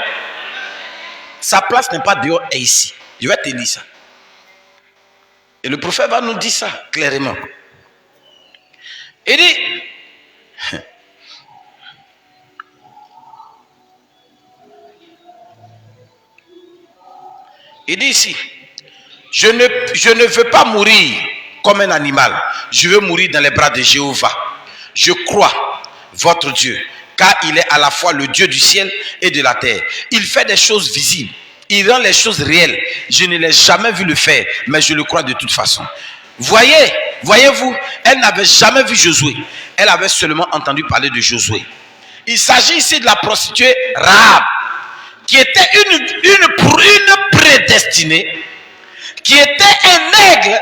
Sa place n'est pas dehors et ici. Je vais te dire ça. Et le prophète va nous dire ça clairement. Il dit, ici, je ne veux pas mourir comme un animal. Je veux mourir dans les bras de Jéhovah. Je crois votre Dieu, car il est à la fois le Dieu du ciel et de la terre. Il fait des choses visibles. Il rend les choses réelles. Je ne l'ai jamais vu le faire, mais je le crois de toute façon. Voyez-vous, elle n'avait jamais vu Josué. Elle avait seulement entendu parler de Josué. Il s'agit ici de la prostituée Rahab, qui était une prédestinée, qui était un aigle,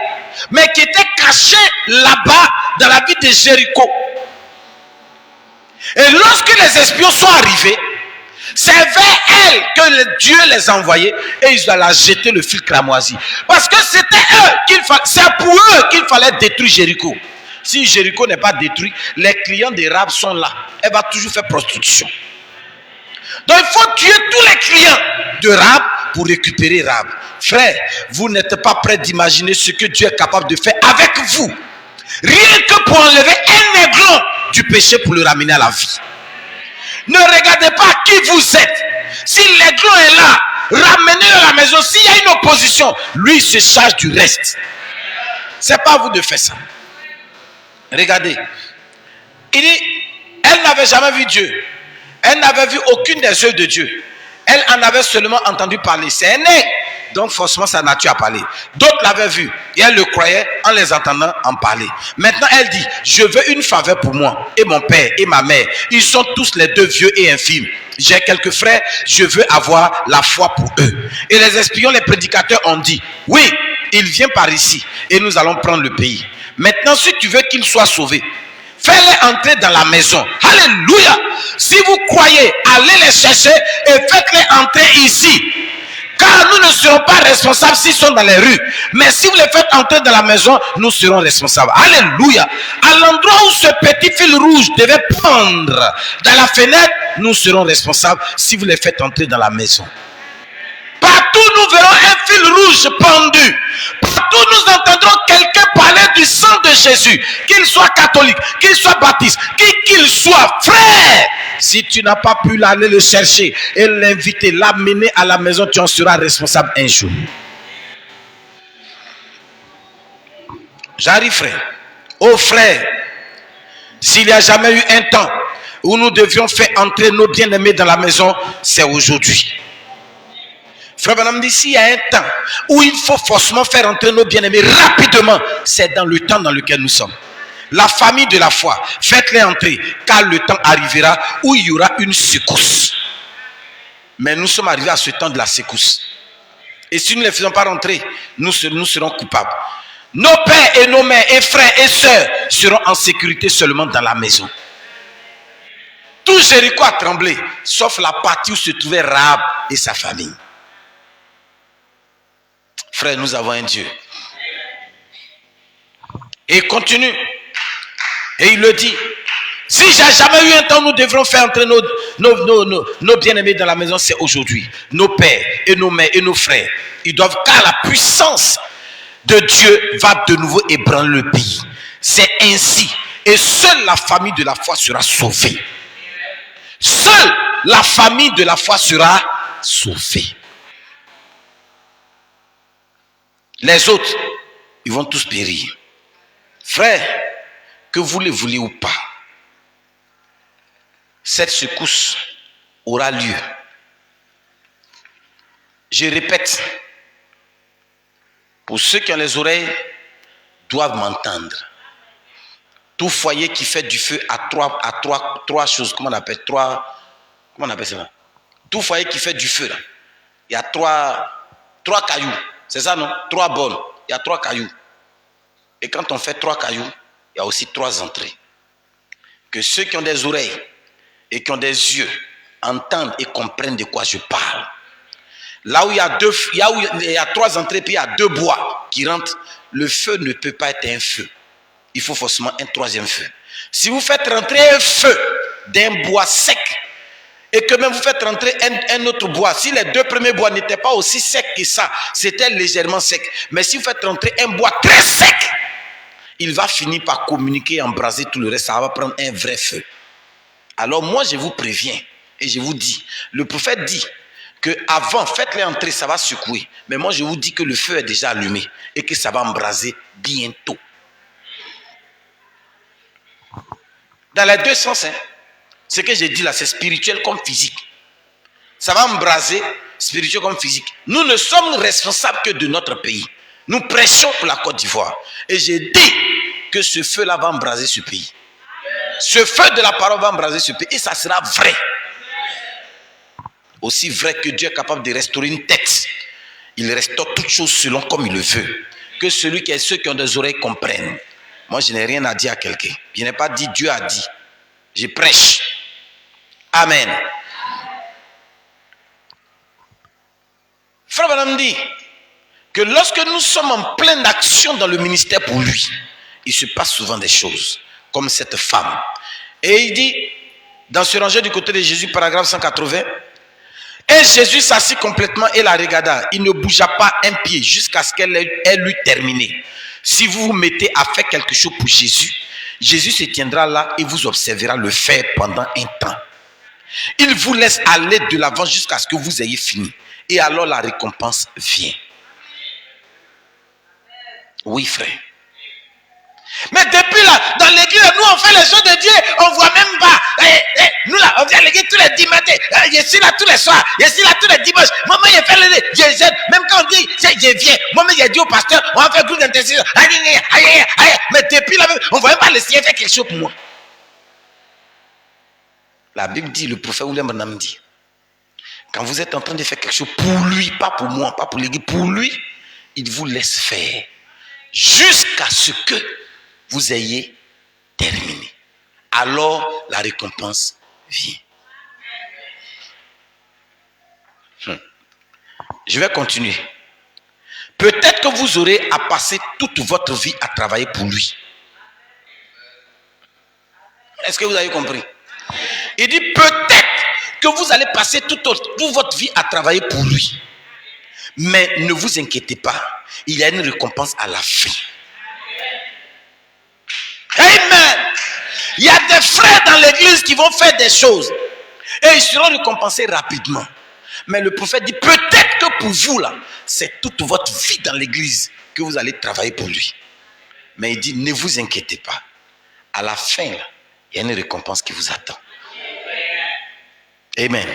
mais qui était caché là-bas dans la ville de Jéricho. Et lorsque les espions sont arrivés, c'est vers elle que Dieu les a envoyés et ils doivent la jeter le fil cramoisi. Parce que c'est pour eux qu'il fallait détruire Jéricho. Si Jéricho n'est pas détruit, les clients de Rahab sont là. Elle va toujours faire prostitution. Donc il faut tuer tous les clients de Rahab pour récupérer Rahab. Frère, vous n'êtes pas prêt d'imaginer ce que Dieu est capable de faire avec vous. Rien que pour enlever un aiglon du péché pour le ramener à la vie. Ne regardez pas qui vous êtes. Si l'aiglon est là, ramenez-le à la maison. S'il y a une opposition, lui il se charge du reste. C'est pas à vous de faire ça. Regardez. Il dit, elle n'avait jamais vu Dieu. Elle n'avait vu aucune des œuvres de Dieu. Elle en avait seulement entendu parler. C'est un aigle. Donc forcément sa nature a parlé. D'autres l'avaient vu. Et elle le croyait en les entendant en parler. Maintenant elle dit, je veux une faveur pour moi. Et mon père et ma mère. Ils sont tous les deux vieux et infirmes. J'ai quelques frères. Je veux avoir la foi pour eux. Et les espions, les prédicateurs ont dit, oui, il vient par ici. Et nous allons prendre le pays. Maintenant si tu veux qu'il soit sauvé, fais-les entrer dans la maison. Alléluia. Si vous croyez, allez les chercher et faites-les entrer ici. Quand Car nous ne serons pas responsables s'ils sont dans les rues. Mais si vous les faites entrer dans la maison, nous serons responsables. Alléluia. À l'endroit où ce petit fil rouge devait pendre dans la fenêtre, nous serons responsables si vous les faites entrer dans la maison. Partout nous verrons un fil rouge pendu. Partout nous entendrons quelqu'un parler du sang de Jésus. Qu'il soit catholique, qu'il soit baptiste, qui qu'il soit, frère. Si tu n'as pas pu aller le chercher et l'inviter, l'amener à la maison, tu en seras responsable un jour. J'arrive, frère. Oh frère, s'il n'y a jamais eu un temps où nous devions faire entrer nos bien-aimés dans la maison, c'est aujourd'hui. Frère Branham dit, s'il y a un temps où il faut forcément faire entrer nos bien-aimés rapidement, c'est dans le temps dans lequel nous sommes. La famille de la foi, faites-les entrer, car le temps arrivera où il y aura une secousse. Mais nous sommes arrivés à ce temps de la secousse. Et si nous ne les faisons pas rentrer, nous serons coupables. Nos pères et nos mères et frères et sœurs seront en sécurité seulement dans la maison. Tout Jéricho a tremblé, sauf la partie où se trouvait Rahab et sa famille. Frère, nous avons un Dieu. Et il continue. Et il le dit. Si j'ai jamais eu un temps où nous devrons faire entrer nos bien-aimés dans la maison, c'est aujourd'hui. Nos pères et nos mères et nos frères. Ils doivent, car la puissance de Dieu va de nouveau ébranler le pays. C'est ainsi. Et seule la famille de la foi sera sauvée. Seule la famille de la foi sera sauvée. Les autres, ils vont tous périr. Frère, que vous le voulez ou pas, cette secousse aura lieu. Je répète, pour ceux qui ont les oreilles, doivent m'entendre. Tout foyer qui fait du feu à trois choses, comment on appelle ça? Tout foyer qui fait du feu, là, il y a trois cailloux. C'est ça, non? 3 bornes. Il y a 3 cailloux. Et quand on fait 3 cailloux, il y a aussi 3 entrées. Que ceux qui ont des oreilles et qui ont des yeux entendent et comprennent de quoi je parle. Là où il y a 3 entrées, puis il y a 2 bois qui rentrent, le feu ne peut pas être un feu. Il faut forcément un 3e feu. Si vous faites rentrer un feu d'un bois sec, et que même vous faites rentrer un autre bois, si les 2 premiers bois n'étaient pas aussi secs que ça, c'était légèrement sec. Mais si vous faites rentrer un bois très sec, il va finir par communiquer et embraser tout le reste. Ça va prendre un vrai feu. Alors moi, je vous préviens et je vous dis, le prophète dit que avant, faites-les entrer, ça va secouer. Mais moi, je vous dis que le feu est déjà allumé et que ça va embraser bientôt. Dans les 2 sens, hein. Ce que j'ai dit là, c'est spirituel comme physique. Ça va embraser spirituel comme physique. Nous ne sommes responsables que de notre pays. Nous prêchons pour la Côte d'Ivoire. Et j'ai dit que ce feu-là va embraser ce pays. Ce feu de la parole va embraser ce pays. Et ça sera vrai. Aussi vrai que Dieu est capable de restaurer une tête. Il restaure toutes choses selon comme il le veut. Que ceux qui ont des oreilles comprennent. Moi, je n'ai rien à dire à quelqu'un. Je n'ai pas dit Dieu a dit. Je prêche. Amen. Frère Branham dit que lorsque nous sommes en pleine action dans le ministère pour lui, il se passe souvent des choses, comme cette femme. Et il dit, dans ce rangé du côté de Jésus, paragraphe 180, et Jésus s'assit complètement et la regarda. Il ne bougea pas un pied jusqu'à ce qu'elle eût terminé. Si vous vous mettez à faire quelque chose pour Jésus, Jésus se tiendra là et vous observera le faire pendant un temps. Il vous laisse aller de l'avant jusqu'à ce que vous ayez fini. Et alors la récompense vient. Oui, frère. Mais depuis là, dans l'église, nous on fait les choses de Dieu, on ne voit même pas. Nous là, on vient à l'église tous les dimanches. Je suis là tous les soirs, je suis là tous les dimanches. Moi, je fais les jeunes. Même quand on dit, je viens. Moi, j'ai dit au pasteur, on va faire groupe d'intercession. Mais depuis là, on ne voit même pas le Seigneur faire quelque chose pour moi. La Bible dit, le prophète William Branham dit, quand vous êtes en train de faire quelque chose pour lui, pas pour moi, pas pour l'église, pour lui, il vous laisse faire jusqu'à ce que vous ayez terminé. Alors la récompense vient. Je vais continuer. Peut-être que vous aurez à passer toute votre vie à travailler pour lui. Est-ce que vous avez compris? Il dit peut-être que vous allez passer toute votre vie à travailler pour lui. Mais ne vous inquiétez pas, il y a une récompense à la fin. Amen. Il y a des frères dans l'église qui vont faire des choses et ils seront récompensés rapidement. Mais le prophète dit peut-être que pour vous là, c'est toute votre vie dans l'église que vous allez travailler pour lui. Mais il dit ne vous inquiétez pas. À la fin là, il y a une récompense qui vous attend. Amen.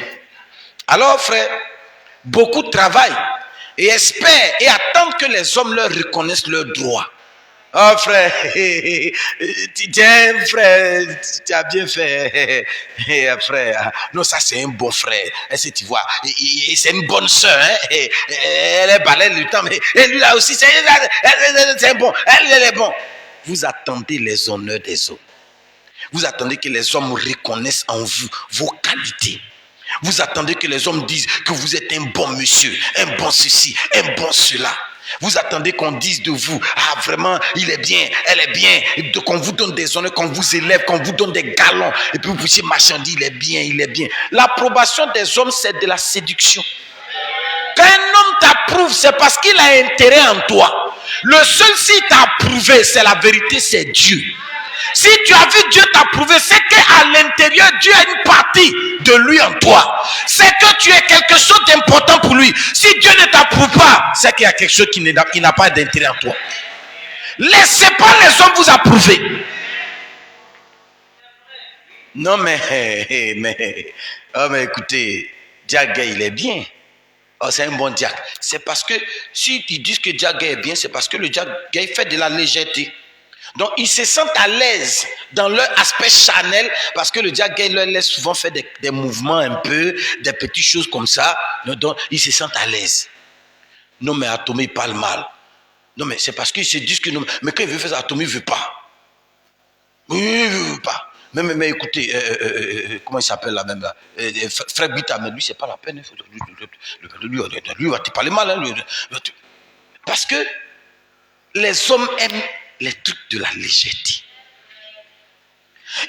Alors frère, beaucoup travaillent et espèrent et attendent que les hommes leur reconnaissent leurs droits. Oh frère, tiens frère, tu as bien fait, frère. Non, ça c'est un bon frère. Est-ce que tu vois, c'est une bonne soeur. Hein? Elle est balèze le temps, mais lui là aussi, c'est bon. Elle est bon. Vous attendez les honneurs des hommes. Vous attendez que les hommes reconnaissent en vous vos qualités. Vous attendez que les hommes disent que vous êtes un bon monsieur, un bon ceci, un bon cela. Vous attendez qu'on dise de vous, ah vraiment, il est bien, elle est bien, qu'on vous donne des honneurs, qu'on vous élève, qu'on vous donne des galons, et puis vous puissiez marchander, il est bien, il est bien. L'approbation des hommes, c'est de la séduction. Quand un homme t'approuve, c'est parce qu'il a intérêt en toi. Le seul s'il t'a approuvé, c'est la vérité, c'est Dieu. Si tu as vu Dieu t'approuver, c'est qu'à l'intérieur, Dieu a une partie de lui en toi. C'est que tu es quelque chose d'important pour lui. Si Dieu ne t'approuve pas, c'est qu'il y a quelque chose qui n'a pas d'intérêt en toi. Laissez pas les hommes vous approuver. Non mais écoutez, Diague, il est bien. Oh, c'est un bon diacre. C'est parce que si ils disent que Diague est bien, c'est parce que le Diague fait de la légèreté. Donc, ils se sentent à l'aise dans leur aspect charnel parce que le diable leur laisse souvent faire des mouvements un peu, des petites choses comme ça. Donc, ils se sentent à l'aise. Non, mais Atomé, il parle mal. Non, mais c'est parce qu'ils se disent que non. Mais quand il veut faire ça, Atomé, il ne veut pas. Oui, il ne veut pas. Mais écoutez, comment il s'appelle là même là? Frère Bita, mais lui, c'est pas la peine. Lui, il va te parler mal. Hein, parce que les hommes aiment les trucs de la légèreté.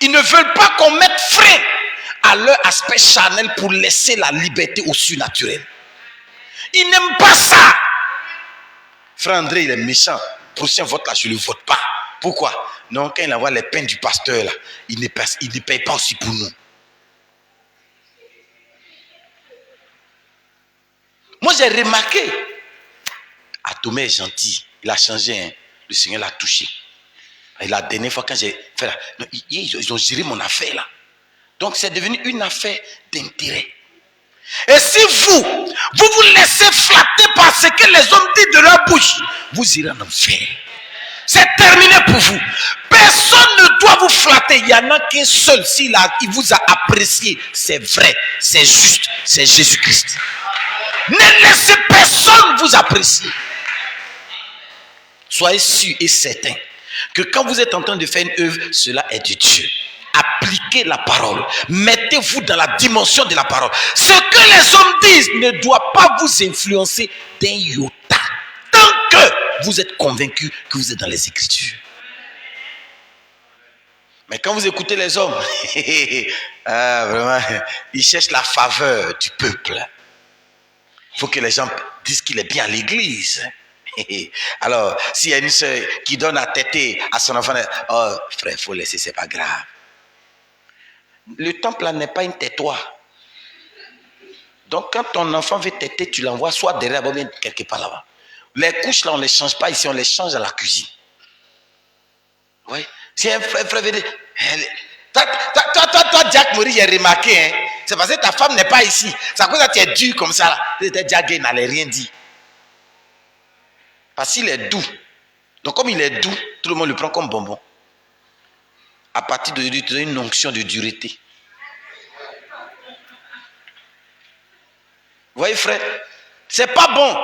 Ils ne veulent pas qu'on mette frein à leur aspect charnel pour laisser la liberté au surnaturel. Ils n'aiment pas ça. Frère André, il est méchant. Prochain vote là, je ne le vote pas. Pourquoi? Non, quand il envoie les peines du pasteur là, il ne paye pas aussi pour nous. Moi j'ai remarqué, Atomé est gentil, il a changé, hein. Le Seigneur l'a touché. Et la dernière fois quand j'ai fait là, ils ont géré mon affaire là. Donc c'est devenu une affaire d'intérêt. Et si vous laissez flatter par ce que les hommes disent de leur bouche, vous irez en enfer. C'est terminé pour vous. Personne ne doit vous flatter. Il n'y en a qu'un seul. Il vous a apprécié, c'est vrai, c'est juste, c'est Jésus-Christ. Ne laissez personne vous apprécier. Soyez sûr et certain que quand vous êtes en train de faire une œuvre, cela est de Dieu. Appliquez la parole. Mettez-vous dans la dimension de la parole. Ce que les hommes disent ne doit pas vous influencer d'un iota. Tant que vous êtes convaincu que vous êtes dans les Écritures. Mais quand vous écoutez les hommes, vraiment, ils cherchent la faveur du peuple. Il faut que les gens disent qu'il est bien à l'église. Alors, s'il y a une soeur qui donne à téter à son enfant, oh frère, il faut laisser, c'est pas grave. Le temple là n'est pas une tétoire. Donc quand ton enfant veut téter, tu l'envoies soit derrière, ou bien quelque part là-bas. Les couches là, on ne les change pas ici, on les change à la cuisine. Oui. Si un frère veut dire, toi, Jack Mori, j'ai remarqué, hein, c'est parce que ta femme n'est pas ici. C'est à cause que tu es dur comme ça là. Jack n'allait rien dire. Parce qu'il est doux. Donc comme il est doux, tout le monde le prend comme bonbon. À partir de lui, tu as une onction de dureté. Vous voyez frère, c'est pas bon.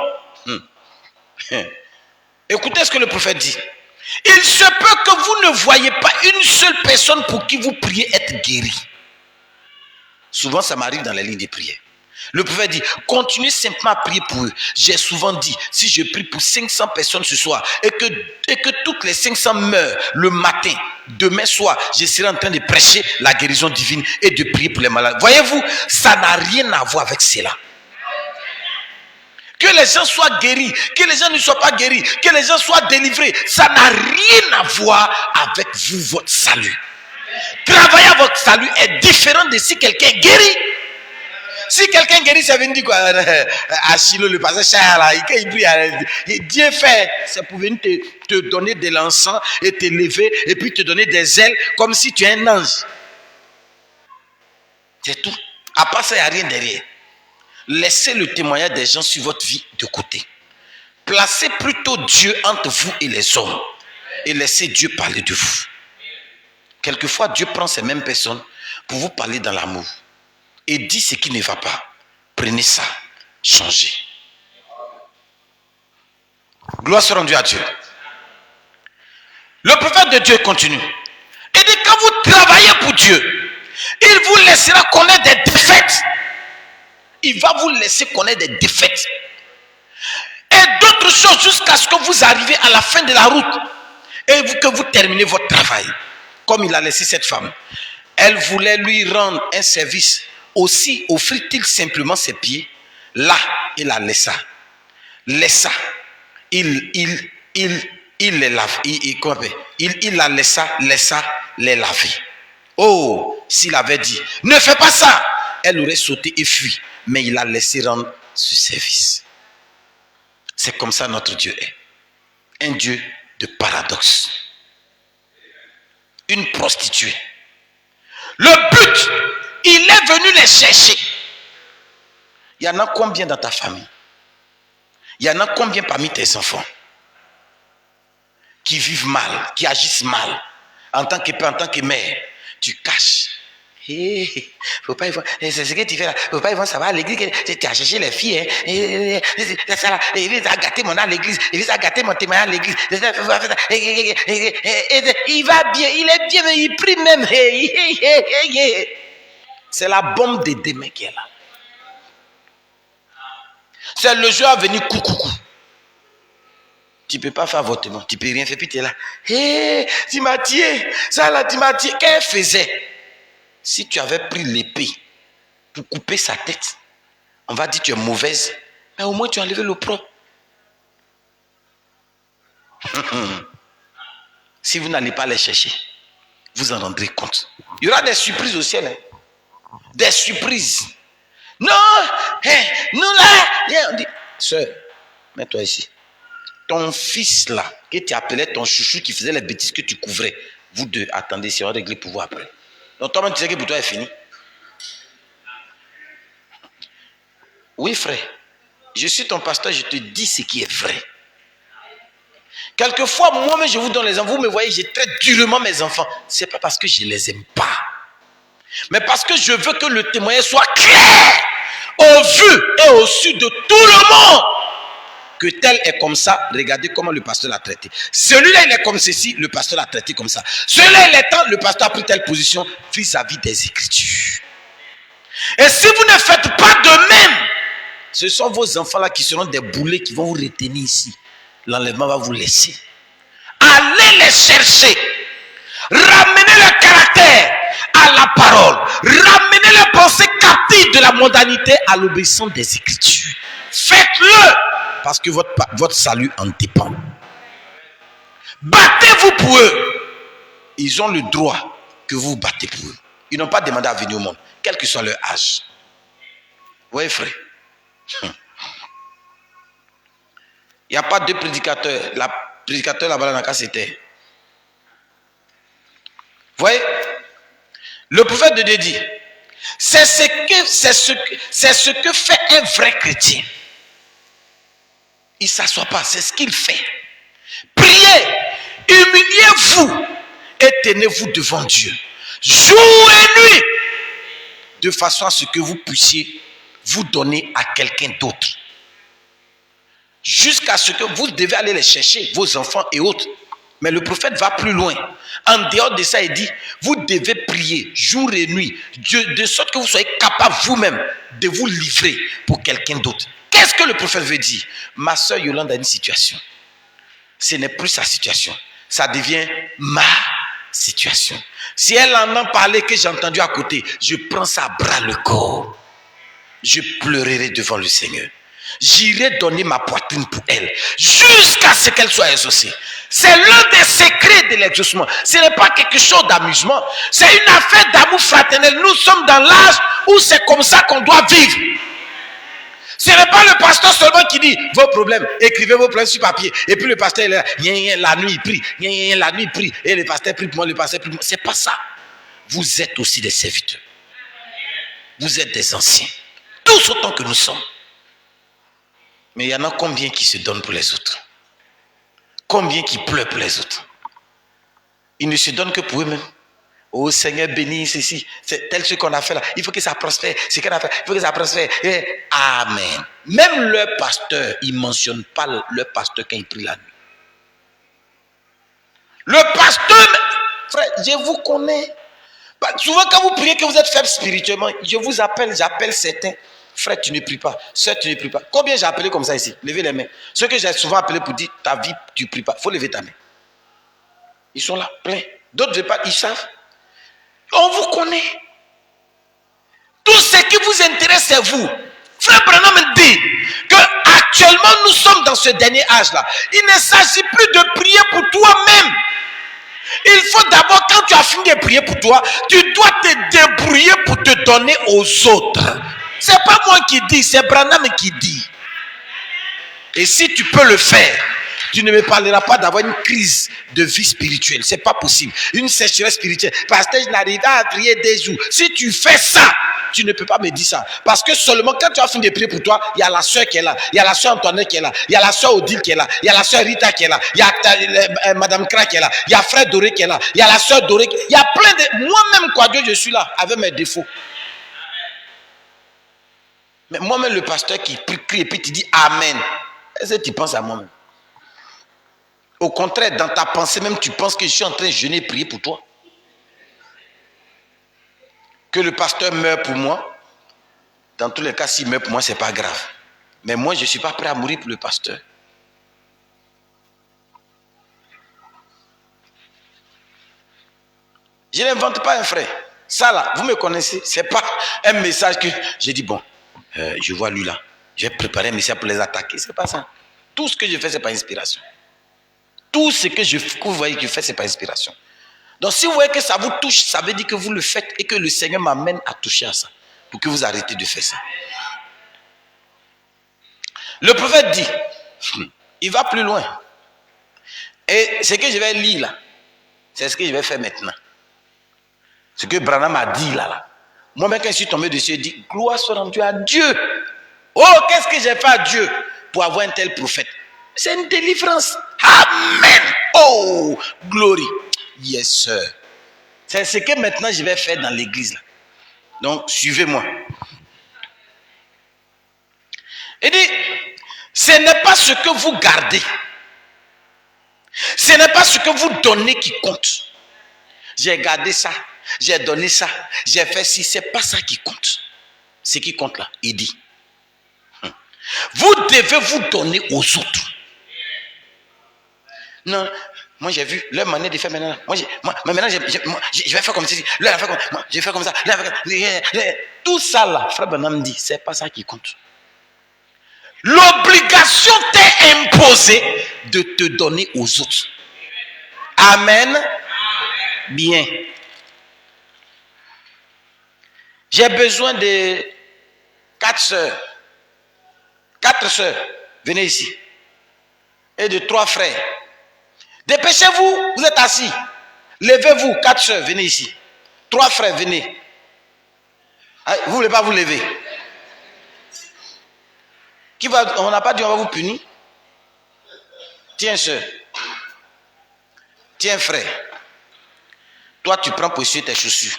Écoutez ce que le prophète dit. Il se peut que vous ne voyez pas une seule personne pour qui vous priez être guéri. Souvent ça m'arrive dans les lignes de prière. Le prophète dit, continuez simplement à prier pour eux. J'ai souvent dit, si je prie pour 500 personnes ce soir et que toutes les 500 meurent le matin, demain soir, je serai en train de prêcher la guérison divine et de prier pour les malades. Voyez-vous, ça n'a rien à voir avec cela. Que les gens soient guéris, que les gens ne soient pas guéris, que les gens soient délivrés, ça n'a rien à voir avec vous, votre salut. Travailler à votre salut est différent de si quelqu'un est guéri. Si quelqu'un guérit, ça veut dire quoi? Achille, le pasteur Chara, il prie, Dieu fait, c'est pour venir te donner de l'encens et te lever et puis te donner des ailes comme si tu es un ange. C'est tout. À part ça, il n'y a rien derrière. Laissez le témoignage des gens sur votre vie de côté. Placez plutôt Dieu entre vous et les hommes et laissez Dieu parler de vous. Quelquefois, Dieu prend ces mêmes personnes pour vous parler dans l'amour et dit ce qui ne va pas. Prenez ça, changez. Gloire soit rendue à Dieu. Le prophète de Dieu continue. Il dit, quand vous travaillez pour Dieu, il vous laissera connaître des défaites. Il va vous laisser connaître des défaites. Et d'autres choses jusqu'à ce que vous arriviez à la fin de la route. Et que vous terminez votre travail. Comme il a laissé cette femme. Elle voulait lui rendre un service. Aussi offrit-il simplement ses pieds. Là, il la laissa. Il les lave. Il la laissa les laver. Oh, s'il avait dit, ne fais pas ça, elle aurait sauté et fui. Mais il a laissé rendre ce service. C'est comme ça notre Dieu est. Un Dieu de paradoxe. Une prostituée. Le but, il est venu les chercher. Il y en a combien dans ta famille? Il y en a combien parmi tes enfants qui vivent mal, qui agissent mal, en tant que père, en tant que mère? Tu caches. Faut pas y voir. C'est ce que tu fais là. Faut pas y voir, ça va à l'église. Tu as cherché les filles. Il a gâté mon âme à l'église. Il a gâté mon témoignage à l'église. Il va bien. Il est bien, mais il prie même. C'est la bombe de demain qui est là. C'est le jour à venir coucou. Tu ne peux pas faire avortement. Tu ne peux rien faire. Puis tu es là. Tu m'as tué. Ça là, tu m'as tué. Qu'elle faisait? Si tu avais pris l'épée pour couper sa tête, on va dire que tu es mauvaise, mais au moins tu as enlevé le propre. Si vous n'allez pas les chercher, vous en rendrez compte. Il y aura des surprises au ciel. Des surprises. Non, nous là. On dit, sœur, mets-toi ici. Ton fils là, que tu appelais ton chouchou qui faisait les bêtises que tu couvrais, vous deux, attendez, c'est réglé pour vous après. Donc toi-même, tu sais que pour toi, c'est fini. Oui, frère. Je suis ton pasteur, je te dis ce qui est vrai. Quelquefois, moi-même, je vous donne les enfants. Vous me voyez, je traite durement mes enfants. Ce n'est pas parce que je ne les aime pas. Mais parce que je veux que le témoignage soit clair au vu et au su de tout le monde. Que tel est comme ça, regardez comment le pasteur l'a traité. Celui-là, il est comme ceci, le pasteur l'a traité comme ça. Celui-là, il est temps, le pasteur a pris telle position vis-à-vis des Écritures. Et si vous ne faites pas de même, ce sont vos enfants-là qui seront des boulets qui vont vous retenir ici. L'enlèvement va vous laisser. Allez les chercher. Ramenez le caractère à la parole. Ramenez les pensées captives de la mondanité à l'obéissance des Écritures. Faites-le. Parce que votre salut en dépend. Battez-vous pour eux. Ils ont le droit que vous vous battez pour eux. Ils n'ont pas demandé à venir au monde, quel que soit leur âge. Vous voyez, frère? Il n'y a pas deux prédicateurs. Le prédicateur là-bas dans la cas, c'était. Vous voyez? Le prophète de Dieu dit, c'est ce que fait un vrai chrétien. Il ne s'assoit pas, c'est ce qu'il fait. Priez, humiliez-vous et tenez-vous devant Dieu. Jour et nuit, de façon à ce que vous puissiez vous donner à quelqu'un d'autre. Jusqu'à ce que vous devez aller les chercher, vos enfants et autres. Mais le prophète va plus loin. En dehors de ça, il dit, vous devez prier jour et nuit, de sorte que vous soyez capable vous-même de vous livrer pour quelqu'un d'autre. Qu'est-ce que le prophète veut dire? Ma soeur Yolande a une situation. Ce n'est plus sa situation. Ça devient ma situation. Si elle en a parlé que j'ai entendu à côté, je prends ça à bras le corps. Je pleurerai devant le Seigneur. J'irai donner ma poitrine pour elle jusqu'à ce qu'elle soit exaucée. C'est l'un des secrets de l'exaucement. Ce n'est pas quelque chose d'amusement. C'est une affaire d'amour fraternel. Nous sommes dans l'âge où c'est comme ça qu'on doit vivre. Ce n'est pas le pasteur seulement qui dit vos problèmes, écrivez vos problèmes sur papier. Et puis le pasteur il est là, la nuit il prie, la nuit il prie. Et le pasteur prie pour moi, le pasteur prie pour moi. C'est pas ça. Vous êtes aussi des serviteurs. Vous êtes des anciens. Tous autant que nous sommes. Mais il y en a combien qui se donnent pour les autres? Combien qui pleurent pour les autres? Ils ne se donnent que pour eux-mêmes. Oh Seigneur, bénis ceci. C'est tel ce qu'on a fait là. Il faut que ça prospère. C'est qu'on a fait. Il faut que ça prospère. Et amen. Même leur pasteur, il ne mentionne pas leur pasteur quand il prie la nuit. Le pasteur, frère, je vous connais. Souvent quand vous priez que vous êtes faible spirituellement, je vous appelle, j'appelle certains. Frère, tu ne pries pas. Sœur, tu ne pries pas. Combien j'ai appelé comme ça ici? Levez les mains. Ceux que j'ai souvent appelé pour dire, ta vie, tu ne pries pas. Il faut lever ta main. Ils sont là, plein. D'autres ne veulent pas, ils savent. On vous connaît. Tout ce qui vous intéresse, c'est vous. Frère Branham dit que actuellement nous sommes dans ce dernier âge-là. Il ne s'agit plus de prier pour toi-même. Il faut d'abord, quand tu as fini de prier pour toi, tu dois te débrouiller pour te donner aux autres. C'est pas moi qui dis, c'est Branham qui dit. Et si tu peux le faire, tu ne me parleras pas d'avoir une crise de vie spirituelle. C'est pas possible. Une sécheresse spirituelle. Parce que je n'arrive pas à prier des jours. Si tu fais ça, tu ne peux pas me dire ça. Parce que seulement quand tu as fini de prier pour toi, il y a la soeur qui est là. Il y a la soeur Antoinette qui est là. Il y a la soeur Odile qui est là. Il y a la soeur Rita qui est là. Il y a Madame Kra qui est là. Il y a frère Doré qui est là. Il y a la soeur Doré. Il y a plein de... Moi-même, quoi Dieu, je suis là avec mes défauts. Mais moi-même, le pasteur qui prie et puis tu dis Amen. Est-ce que tu penses à moi-même? Au contraire, dans ta pensée même, tu penses que je suis en train de jeûner et prier pour toi. Que le pasteur meure pour moi. Dans tous les cas, s'il meurt pour moi, ce n'est pas grave. Mais moi, je ne suis pas prêt à mourir pour le pasteur. Je n'invente pas un frère. Ça là, vous me connaissez. Ce n'est pas un message que j'ai dit, bon, je vois lui là. Je vais préparer un message pour les attaquer. Ce n'est pas ça. Tout ce que je fais, ce n'est pas inspiration. Tout ce que vous voyez que je fais, ce n'est pas inspiration. Donc si vous voyez que ça vous touche, ça veut dire que vous le faites et que le Seigneur m'amène à toucher à ça. Pour que vous arrêtez de faire ça. Le prophète dit, il va plus loin. Et ce que je vais lire là, c'est ce que je vais faire maintenant. Ce que Branham a dit là. Moi-même, quand je suis tombé dessus, il dit, gloire soit rendue à Dieu. Oh, qu'est-ce que j'ai fait à Dieu pour avoir un tel prophète? C'est une délivrance. Amen. Oh, glory. Yes, sir. C'est ce que maintenant je vais faire dans l'église là. Donc, suivez-moi. Il dit, ce n'est pas ce que vous gardez. Ce n'est pas ce que vous donnez qui compte. J'ai gardé ça, j'ai donné ça, j'ai fait ci, c'est pas ça qui compte. Ce qui compte là, il dit. Vous devez vous donner aux autres. Non, moi j'ai vu leur manière de faire maintenant. Maintenant je vais faire comme ceci. Là, je vais faire comme ça. Tout ça là, frère Branham dit, c'est pas ça qui compte. L'obligation t'est imposée de te donner aux autres. Amen. Bien. J'ai besoin de 4 sœurs. 4 sœurs. Venez ici. Et de 3 frères. Dépêchez-vous, vous êtes assis. Levez-vous, 4 sœurs, venez ici. 3 frères, venez. Vous ne voulez pas vous lever? On n'a pas dit on va vous punir. Tiens, sœur. Tiens, frère. Toi, tu prends pour essuyer tes chaussures.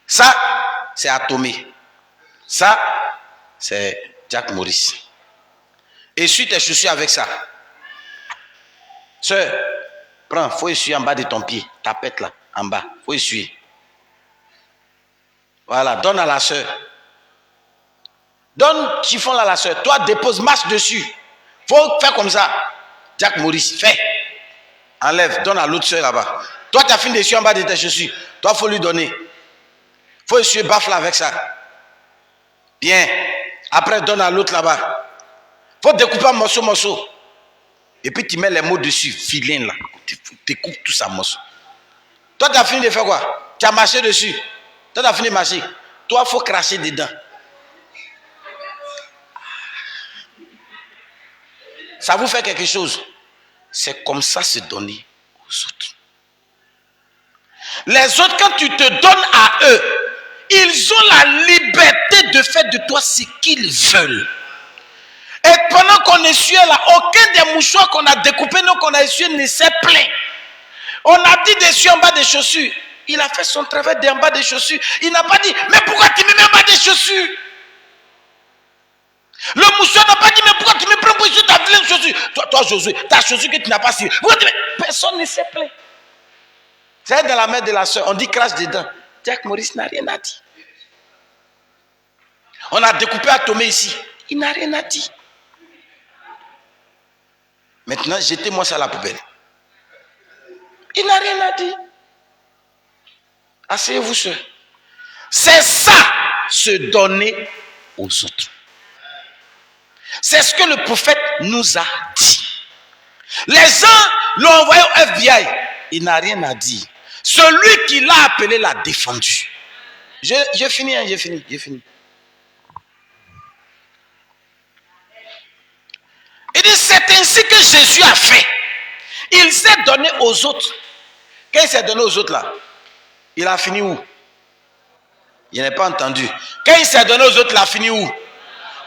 Ça, c'est Atomé. Ça, c'est Jack Morris. Essuie tes chaussures avec ça. Sœur, Prends, il faut essuyer en bas de ton pied. Ta pète là, en bas. Il faut essuyer. Voilà, donne à la soeur. Donne chiffon là à la soeur. Toi, dépose, marche dessus. Faut faire comme ça. Jack Maurice, fais. Enlève, donne à l'autre soeur là-bas. Toi, tu as fini d'essuyer en bas de tes chaussures. Toi, il faut lui donner. Faut essuyer baffe là avec ça. Bien. Après, donne à l'autre là-bas. Faut découper en morceaux. Et puis, tu mets les mots dessus. Filin là. Tu découpes tout ça en morceaux. Toi, tu as fini de faire quoi? Tu as marché dessus. Toi, tu as fini de marcher. Toi, il faut cracher dedans. Ça vous fait quelque chose. C'est comme ça se donner aux autres. Les autres, quand tu te donnes à eux, ils ont la liberté de faire de toi ce qu'ils veulent. Et pendant qu'on essuyait là, aucun des mouchoirs qu'on a découpés, non, qu'on a essuyé ne s'est plaint. On a dit d'essuyer en bas des chaussures. Il a fait son travail d'en bas des chaussures. Il n'a pas dit, mais pourquoi tu me mets en bas des chaussures? Le mouchoir n'a pas dit, mais pourquoi tu me prends pour essuyer ta vilaine chaussure? Toi, Josué, ta chaussure que tu n'as pas suivie. Personne ne s'est plaint. C'est dans la main de la soeur. On dit crache dedans. Jack Maurice n'a rien à dire. On a découpé à Tomé ici. Il n'a rien à dire. Maintenant, jetez-moi ça à la poubelle. Il n'a rien à dire. Asseyez-vous, soeur. C'est ça, se donner aux autres. C'est ce que le prophète nous a dit. Les gens l'ont envoyé au FBI. Il n'a rien à dire. Celui qui l'a appelé l'a défendu. J'ai fini. Il dit, c'est ainsi que Jésus a fait. Il s'est donné aux autres. Quand il s'est donné aux autres là, il a fini où? Je n'ai pas entendu. Quand il s'est donné aux autres, il a fini où?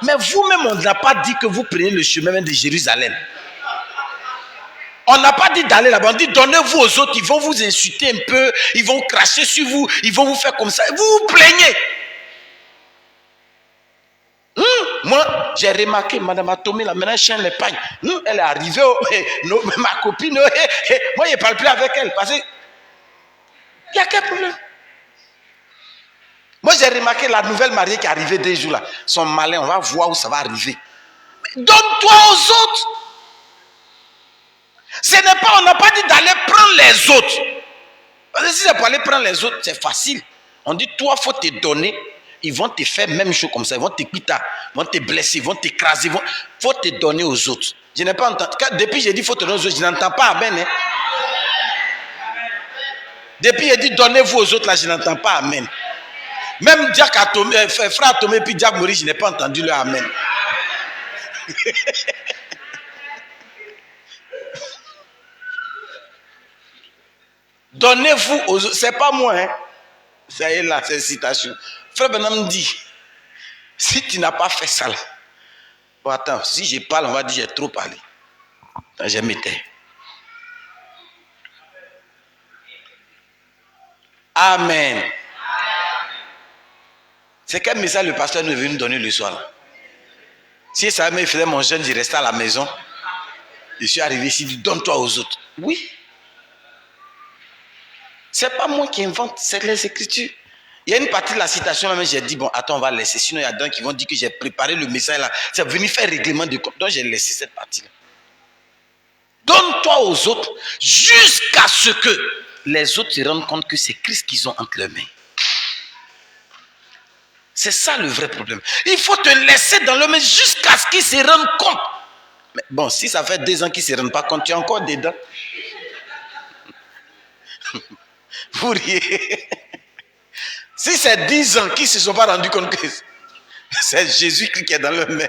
Mais vous-même, on n'a pas dit que vous preniez le chemin de Jérusalem. On n'a pas dit d'aller là-bas. On dit donnez-vous aux autres. Ils vont vous insulter un peu. Ils vont cracher sur vous. Ils vont vous faire comme ça. Vous vous plaignez. Moi, j'ai remarqué, Madame Atomé, là, maintenant, chien les pagne. Elle est arrivée, ma copine, moi, je ne parle plus avec elle. Parce que, il y a quel problème? Moi, j'ai remarqué la nouvelle mariée qui est arrivée 2 jours là. Son malin, on va voir où ça va arriver. Mais donne-toi aux autres. Ce n'est pas, on n'a pas dit d'aller prendre les autres. Parce que si c'est pour aller prendre les autres, c'est facile. On dit, toi, il faut te donner. Ils vont te faire même chose comme ça. Ils vont te quitter, ils vont te blesser, ils vont t'écraser. Il faut te donner aux autres. Je n'ai pas entendu. Depuis j'ai dit, il faut te donner aux autres, je n'entends pas amen. Hein? Depuis j'ai dit, donnez-vous aux autres, là, je n'entends pas amen. Même Jack Atomé, frère Atomé, puis Jack Maurice, je n'ai pas entendu le amen. Donnez-vous aux autres. C'est pas moi, hein. Ça y est là, c'est une citation. Frère Benham dit, si tu n'as pas fait ça là, bon attends, si je parle, on va dire j'ai trop parlé. Je m'étais. Amen. C'est quel message le pasteur nous est venu donner le soir là? Si ça me faisait mon jeûne, je restais à la maison. Je suis arrivé ici, il dit donne-toi aux autres. Oui. C'est pas moi qui invente, c'est les Écritures. Il y a une partie de la citation là, mais j'ai dit bon, attends, on va laisser. Sinon, il y a d'autres qui vont dire que j'ai préparé le message là. C'est venu faire règlement de compte. Donc, j'ai laissé cette partie là. Donne-toi aux autres jusqu'à ce que les autres se rendent compte que c'est Christ qu'ils ont entre leurs mains. C'est ça le vrai problème. Il faut te laisser dans le main jusqu'à ce qu'ils se rendent compte. Mais bon, si ça fait 2 ans qu'ils ne se rendent pas compte, tu es encore dedans. Vous riez. Si c'est 10 ans qu'ils ne se sont pas rendus compte que c'est Jésus qui est dans leur main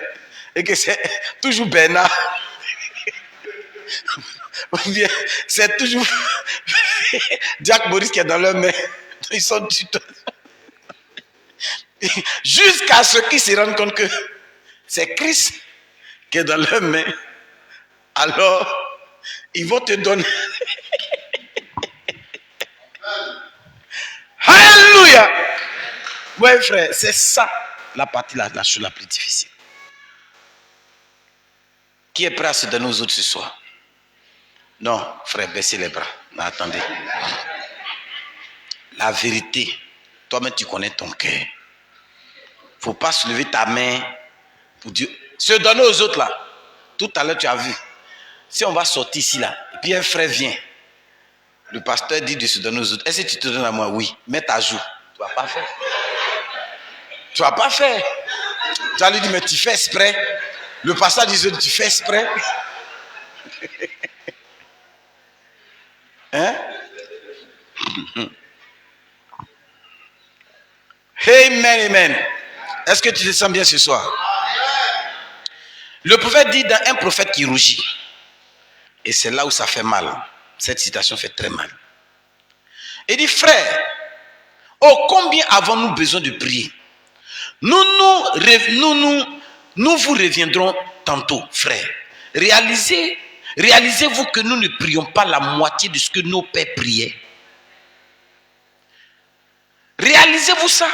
et que c'est toujours Bernard, c'est toujours Jack Maurice qui est dans leur main, ils sont jusqu'à ce qu'ils se rendent compte que c'est Christ qui est dans leur main, alors ils vont te donner. Alléluia. Oui frère, c'est ça la partie la chose la plus difficile. Qui est prêt à se donner aux autres ce soir? Non, frère, baissez les bras. Non, attendez. La vérité, toi-même tu connais ton cœur. Il ne faut pas se lever ta main pour dire, se donner aux autres là. Tout à l'heure tu as vu. Si on va sortir ici là, et puis un frère vient, le pasteur dit de se donner aux autres. Est-ce que tu te donnes à moi? Oui. Mets ta joue. Tu ne vas pas faire. Tu ne vas pas faire. Tu vas lui dire, mais tu fais exprès. Le pasteur dit, tu fais exprès. Hein? Amen, amen. Est-ce que tu te sens bien ce soir? Le prophète dit dans un prophète qui rougit. Et c'est là où ça fait mal. Cette citation fait très mal. Il dit, frère, oh combien avons-nous besoin de prier? Nous vous reviendrons tantôt, frère. Réalisez-vous que nous ne prions pas la moitié de ce que nos pères priaient. Réalisez-vous ça?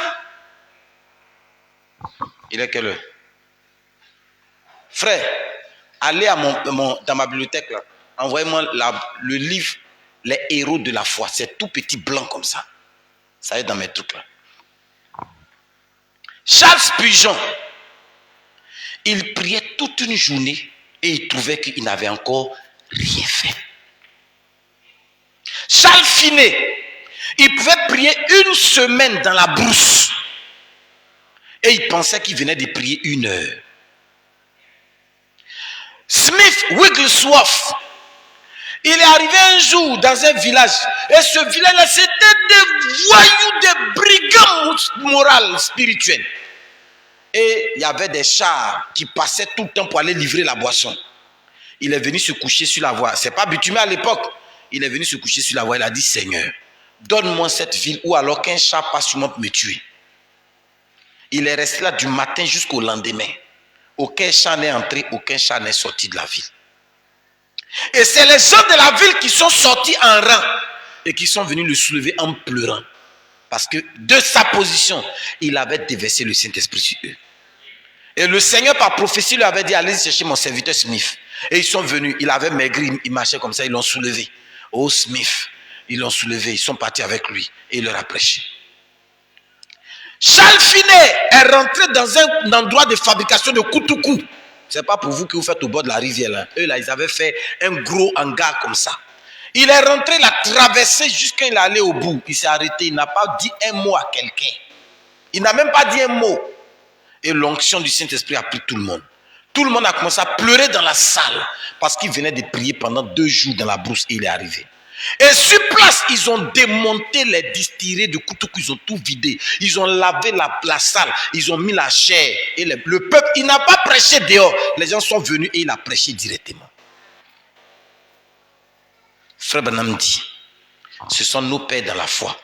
Il est quelle heure? Frère, allez dans ma bibliothèque là. Envoyez-moi le livre Les héros de la foi. C'est tout petit blanc comme ça. Ça est dans mes trucs là. Charles Spurgeon, il priait toute une journée et il trouvait qu'il n'avait encore rien fait. Charles Finet, il pouvait prier une semaine dans la brousse et il pensait qu'il venait de prier 1 heure. Smith Wigglesworth, il est arrivé un jour dans un village et ce village-là c'était des voyous, des brigands moraux, spirituels. Et il y avait des chars qui passaient tout le temps pour aller livrer la boisson. Il est venu se coucher sur la voie. C'est pas bitumé à l'époque. Il est venu se coucher sur la voie. Il a dit, Seigneur, donne-moi cette ville ou alors qu'un char passe sur moi pour me tuer. Il est resté là du matin jusqu'au lendemain. Aucun char n'est entré, aucun char n'est sorti de la ville. Et c'est les gens de la ville qui sont sortis en rang et qui sont venus le soulever en pleurant. Parce que de sa position, il avait déversé le Saint-Esprit sur eux. Et le Seigneur par prophétie lui avait dit, allez chercher mon serviteur Smith. Et ils sont venus, il avait maigri, il marchait comme ça, ils l'ont soulevé. Oh Smith, ils l'ont soulevé, ils sont partis avec lui et il leur a prêché. Charles Finet est rentré dans un endroit de fabrication de coutou-cou. Ce n'est pas pour vous que vous faites au bord de la rivière. Là. Eux, là, ils avaient fait un gros hangar comme ça. Il est rentré, il a traversé jusqu'à il est allé au bout. Il s'est arrêté, il n'a pas dit un mot à quelqu'un. Il n'a même pas dit un mot. Et l'onction du Saint-Esprit a pris tout le monde. Tout le monde a commencé à pleurer dans la salle parce qu'il venait de prier pendant 2 jours dans la brousse et il est arrivé. Et sur place, ils ont démonté les distilleries de coutou-cou, ils ont tout vidé. Ils ont lavé la salle, ils ont mis la chair. Et le peuple, il n'a pas prêché dehors. Les gens sont venus et il a prêché directement. Frère Branham dit, ce sont nos pères dans la foi.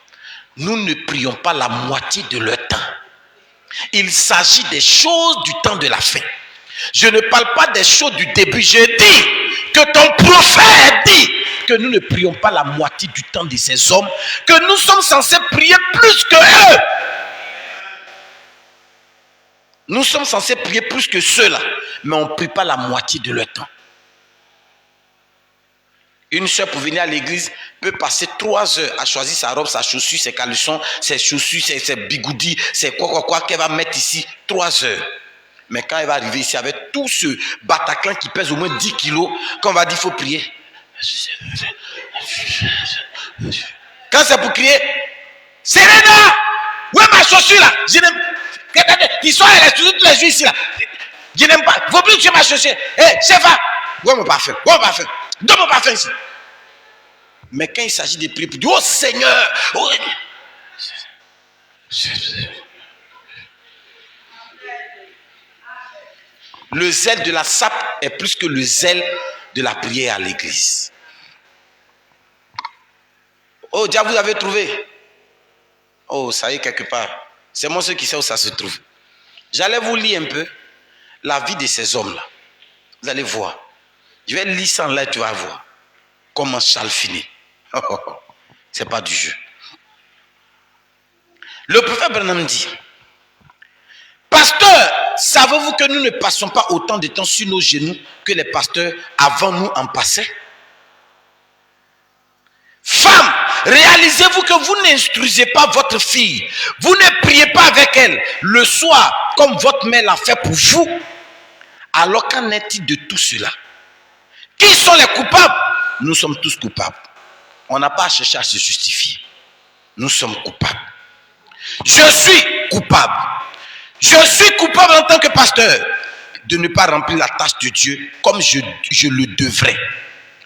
Nous ne prions pas la moitié de leur temps. Il s'agit des choses du temps de la fin. Je ne parle pas des choses du début. Je dis que ton prophète dit que nous ne prions pas la moitié du temps de ces hommes, que nous sommes censés prier plus que eux. Nous sommes censés prier plus que ceux-là, mais on ne prie pas la moitié de leur temps. Une soeur pour venir à l'église peut passer 3 heures à choisir sa robe, sa chaussure, ses caleçons, ses chaussures, ses bigoudis, ses quoi qu'elle va mettre ici. 3 heures. Mais quand elle va arriver ici avec tout ce Bataclan qui pèse au moins 10 kilos, quand on va dire qu'il faut prier. Quand c'est pour crier, Serena, où est ma chaussure là? Je n'aime pas. L'histoire elle est toujours tous les jours ici là. Je n'aime pas. Il ne faut plus que tu aies ma chaussure. Hé, chef, où est mon parfum? Où est mon parfum? Donne mon parfum ici. Mais quand il s'agit de prier pour dire, oh Seigneur, oh... Le zèle de la sape est plus que le zèle de la prière à l'église. Oh, déjà vous avez trouvé? Oh, ça y est quelque part. C'est moi seul qui sais où ça se trouve. J'allais vous lire un peu la vie de ces hommes-là. Vous allez voir. Je vais lire ça là, tu vas voir. Comment Charles finit. C'est pas du jeu. Le prophète Branham dit, pasteur, savez-vous que nous ne passons pas autant de temps sur nos genoux que les pasteurs avant nous en passaient? réalisez-vous que vous n'instruisez pas votre fille. Vous ne priez pas avec elle le soir, comme votre mère l'a fait pour vous. Alors qu'en est-il de tout cela? Qui sont les coupables? Nous sommes tous coupables. On n'a pas à chercher à se justifier. Nous sommes coupables. Je suis coupable. Je suis coupable en tant que pasteur de ne pas remplir la tâche de Dieu comme je le devrais.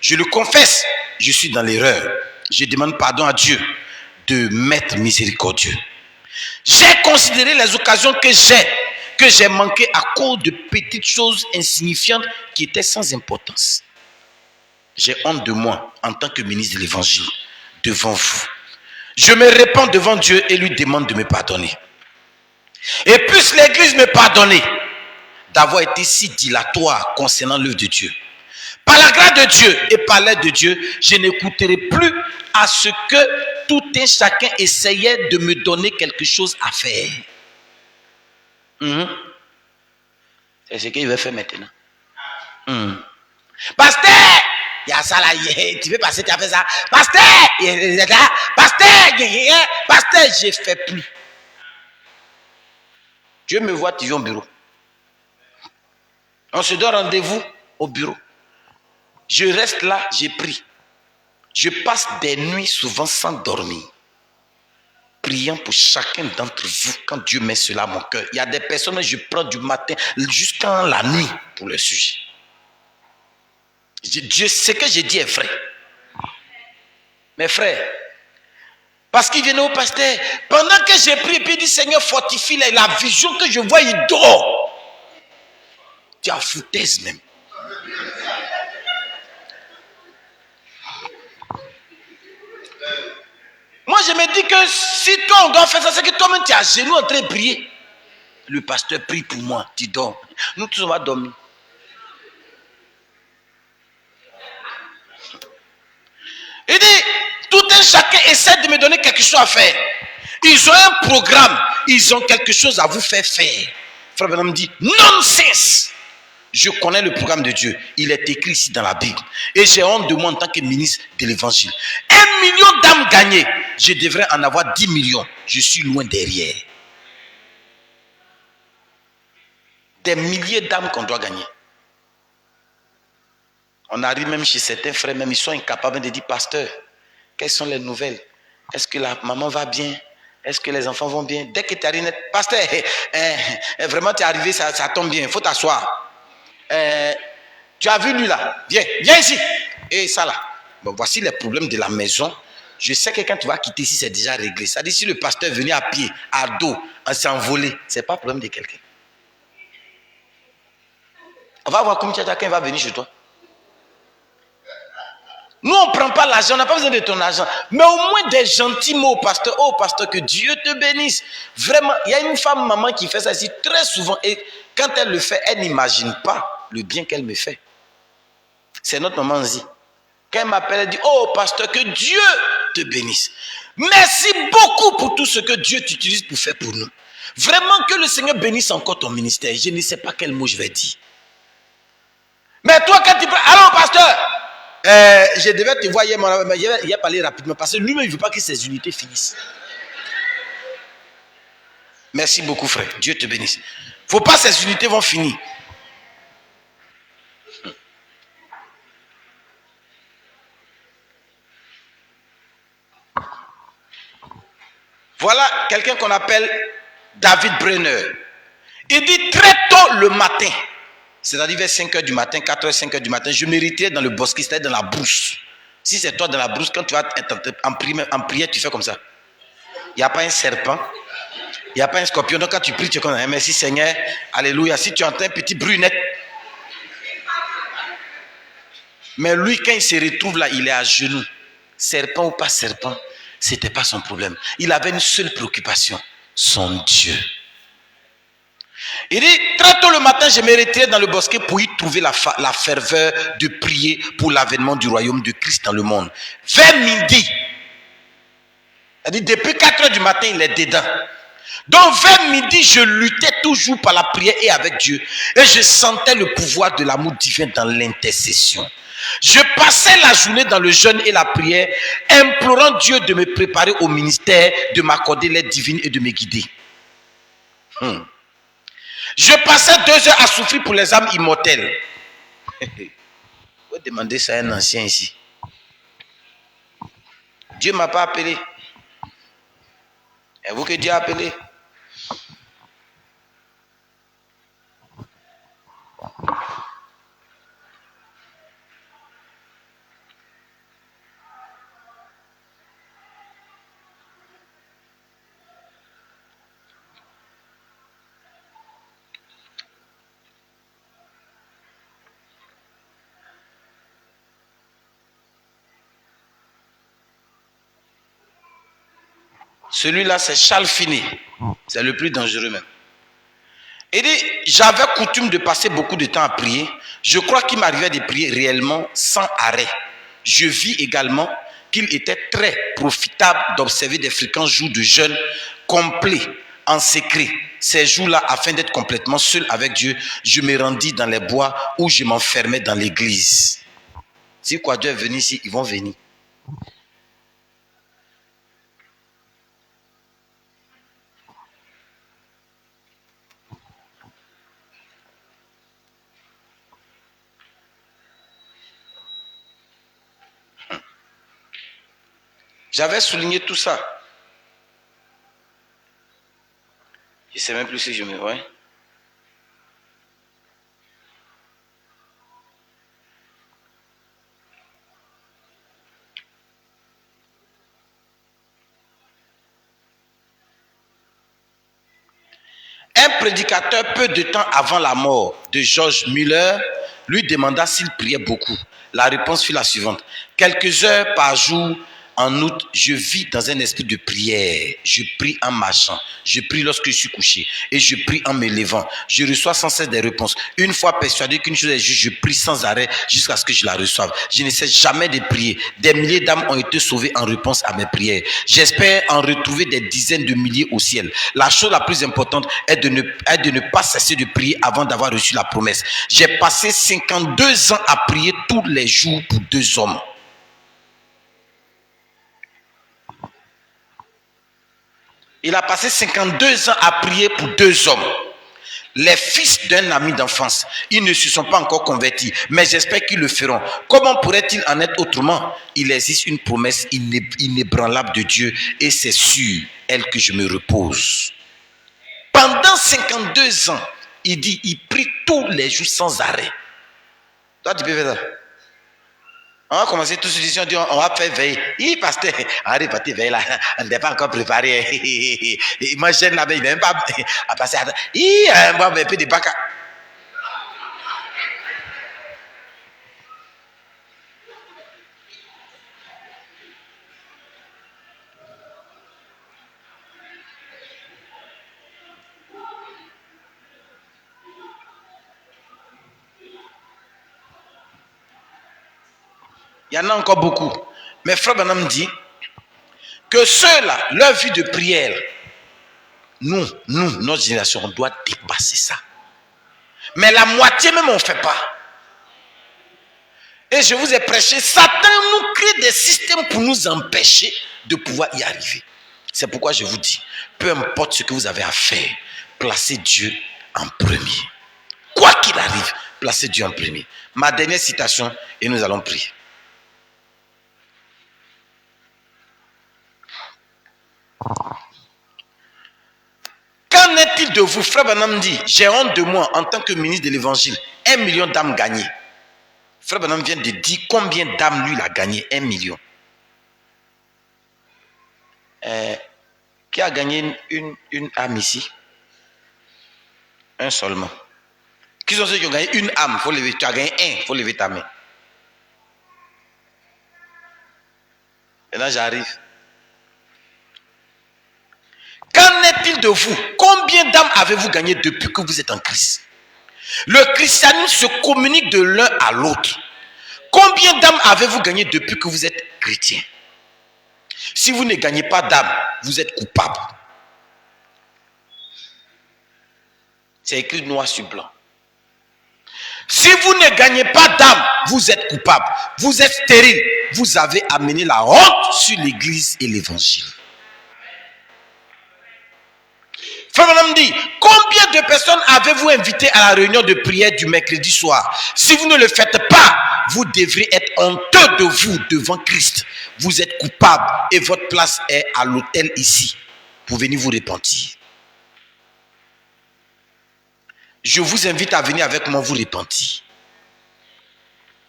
Je le confesse, je suis dans l'erreur. Je demande pardon à Dieu de m'être miséricordieux. J'ai considéré les occasions que j'ai manquées à cause de petites choses insignifiantes qui étaient sans importance. J'ai honte de moi en tant que ministre de l'Évangile devant vous. Je me répands devant Dieu et lui demande de me pardonner. Et puisse l'Église me pardonner d'avoir été si dilatoire concernant l'œuvre de Dieu. Par la grâce de Dieu et par l'aide de Dieu, je n'écouterai plus à ce que tout un chacun essayait de me donner quelque chose à faire. C'est ce qu'il veut faire maintenant. Pasteur, il y a ça là, tu veux passer, tu as fait ça. Pasteur, pasteur, j'ai fait plus. Dieu me voit, tu viens au bureau. On se donne rendez-vous au bureau. Je reste là, j'ai pris. Je passe des nuits souvent sans dormir, priant pour chacun d'entre vous quand Dieu met cela à mon cœur. Il y a des personnes, je prends du matin jusqu'à la nuit pour le sujet. Dieu, ce que je dis est vrai. Mes frères, parce qu'il venait au pasteur, pendant que j'ai prié, puis il dit Seigneur, fortifie la vision que je vois, il dort. Tu as foutaise même. Moi, je me dis que si toi, on doit faire ça, c'est que toi-même, tu es à genoux en train de prier. Le pasteur prie pour moi, tu dors. Nous tous, on va dormir. Il dit, tout un chacun essaie de me donner quelque chose à faire. Ils ont un programme, ils ont quelque chose à vous faire faire. Frère Branham me dit, nonsense. Je connais le programme de Dieu. Il est écrit ici dans la Bible. Et j'ai honte de moi en tant que ministre de l'Évangile. 1 million d'âmes gagnées. Je devrais en avoir 10 millions. Je suis loin derrière. Des milliers d'âmes qu'on doit gagner. On arrive même chez certains frères, même ils sont incapables de dire, pasteur, quelles sont les nouvelles? Est-ce que la maman va bien? Est-ce que les enfants vont bien? Dès que tu arrives, pasteur, vraiment tu es arrivé, ça tombe bien, il faut t'asseoir. Tu as vu lui là? Viens ici. Et ça là. Bon, voici les problèmes de la maison. Je sais que quand tu vas quitter ici, c'est déjà réglé. Ça dit si le pasteur venait à pied, à dos, en s'envoler, c'est pas le problème de quelqu'un. On va voir comment chacun va venir chez toi. Nous, on ne prend pas l'argent, on n'a pas besoin de ton argent. Mais au moins des gentils mots au pasteur. Oh, pasteur, que Dieu te bénisse. Vraiment, il y a une femme, maman, qui fait ça ici très souvent. Et quand elle le fait, elle n'imagine pas le bien qu'elle me fait. C'est notre maman Zi. Quand elle m'appelle, elle dit, oh, pasteur, que Dieu te bénisse. Merci beaucoup pour tout ce que Dieu t'utilise pour faire pour nous. Vraiment que le Seigneur bénisse encore ton ministère. Je ne sais pas quel mot je vais dire. Mais toi, quand tu parles, allô, pasteur, je devais te voir hier, mais il a parlé rapidement parce que lui-même, il ne veut pas que ses unités finissent. Merci beaucoup, frère. Dieu te bénisse. Il ne faut pas que ces unités vont finir. Voilà quelqu'un qu'on appelle David Brenner. Il dit très tôt le matin, c'est-à-dire vers 5 h du matin, 4 h, 5 h du matin, je me retirais dans le bosquet, c'est-à-dire dans la brousse. Si c'est toi dans la brousse, quand tu vas être en prière, tu fais comme ça. Il n'y a pas un serpent, il n'y a pas un scorpion. Donc quand tu pries, tu es comme, merci Seigneur, alléluia. Si tu entends un petit bruit net. Mais lui, quand il se retrouve là, il est à genoux. Serpent ou pas serpent, ce n'était pas son problème. Il avait une seule préoccupation, son Dieu. Il dit, très tôt le matin, je me retirais dans le bosquet pour y trouver la ferveur de prier pour l'avènement du royaume de Christ dans le monde. Vers midi, il dit, depuis 4 h du matin, il est dedans. Donc vers midi, je luttais toujours par la prière et avec Dieu. Et je sentais le pouvoir de l'amour divin dans l'intercession. Je passais la journée dans le jeûne et la prière, implorant Dieu de me préparer au ministère, de m'accorder l'aide divine et de me guider. Je passais 2 heures à souffrir pour les âmes immortelles. Vous demandez ça à un ancien ici. Dieu ne m'a pas appelé. Et vous que Dieu a appelé? Celui-là, c'est Charles Finet. C'est le plus dangereux même. Il dit, j'avais coutume de passer beaucoup de temps à prier. Je crois qu'il m'arrivait de prier réellement sans arrêt. Je vis également qu'il était très profitable d'observer des fréquents jours de jeûne complets en secret. Ces jours-là, afin d'être complètement seul avec Dieu, je me rendis dans les bois où je m'enfermais dans l'église. Si quoi Dieu est venu ici, ils vont venir. J'avais souligné tout ça. Je ne sais même plus si je me vois. Un prédicateur, peu de temps avant la mort de George Muller, lui demanda s'il priait beaucoup. La réponse fut la suivante. Quelques heures par jour, en août, je vis dans un esprit de prière. Je prie en marchant. Je prie lorsque je suis couché. Et je prie en me levant. Je reçois sans cesse des réponses. Une fois persuadé qu'une chose est juste, je prie sans arrêt jusqu'à ce que je la reçoive. Je ne cesse jamais de prier. Des milliers d'âmes ont été sauvées en réponse à mes prières. J'espère en retrouver des dizaines de milliers au ciel. La chose la plus importante est de ne pas cesser de prier avant d'avoir reçu la promesse. J'ai passé 52 ans à prier tous les jours pour 2 hommes. Il a passé 52 ans à prier pour 2 hommes. Les fils d'un ami d'enfance. Ils ne se sont pas encore convertis, mais j'espère qu'ils le feront. Comment pourrait-il en être autrement? Il existe une promesse inébranlable de Dieu et c'est sur elle que je me repose. Pendant 52 ans, il dit, il prie tous les jours sans arrêt. Toi, tu peux faire ça? On va commencer tout ce discussion, on va faire veille. Pasteur, arrête, pas veille là. On n'est pas encore préparé. Moi, je là, il n'est même pas à passer. On va un peu de bac. Il y en a encore beaucoup. Mais Frère Branham dit que ceux-là, leur vie de prière, nous, notre génération, on doit dépasser ça. Mais la moitié même, on ne fait pas. Et je vous ai prêché, Satan nous crée des systèmes pour nous empêcher de pouvoir y arriver. C'est pourquoi je vous dis, peu importe ce que vous avez à faire, placez Dieu en premier. Quoi qu'il arrive, placez Dieu en premier. Ma dernière citation, et nous allons prier. Qu'en est-il de vous? Frère Branham dit, j'ai honte de moi en tant que ministre de l'évangile. 1 million d'âmes gagnées. Frère Branham vient de dire combien d'âmes lui il a gagné. 1 million. Qui a gagné une âme ici? Un seulement. Qui sont ceux qui ont gagné une âme? Faut lever. Tu as gagné un, il faut lever ta main. Et là j'arrive. Qu'en est-il de vous? Combien d'âmes avez-vous gagné depuis que vous êtes en Christ? Le christianisme se communique de l'un à l'autre. Combien d'âmes avez-vous gagné depuis que vous êtes chrétien? Si vous ne gagnez pas d'âmes, vous êtes coupable. C'est écrit noir sur blanc. Si vous ne gagnez pas d'âme, vous êtes coupable. Vous êtes stérile. Vous avez amené la honte sur l'église et l'évangile. Frère Branham dit, combien de personnes avez-vous invité à la réunion de prière du mercredi soir? Si vous ne le faites pas, vous devrez être honteux de vous devant Christ. Vous êtes coupable et votre place est à l'autel ici pour venir vous repentir. Je vous invite à venir avec moi vous repentir.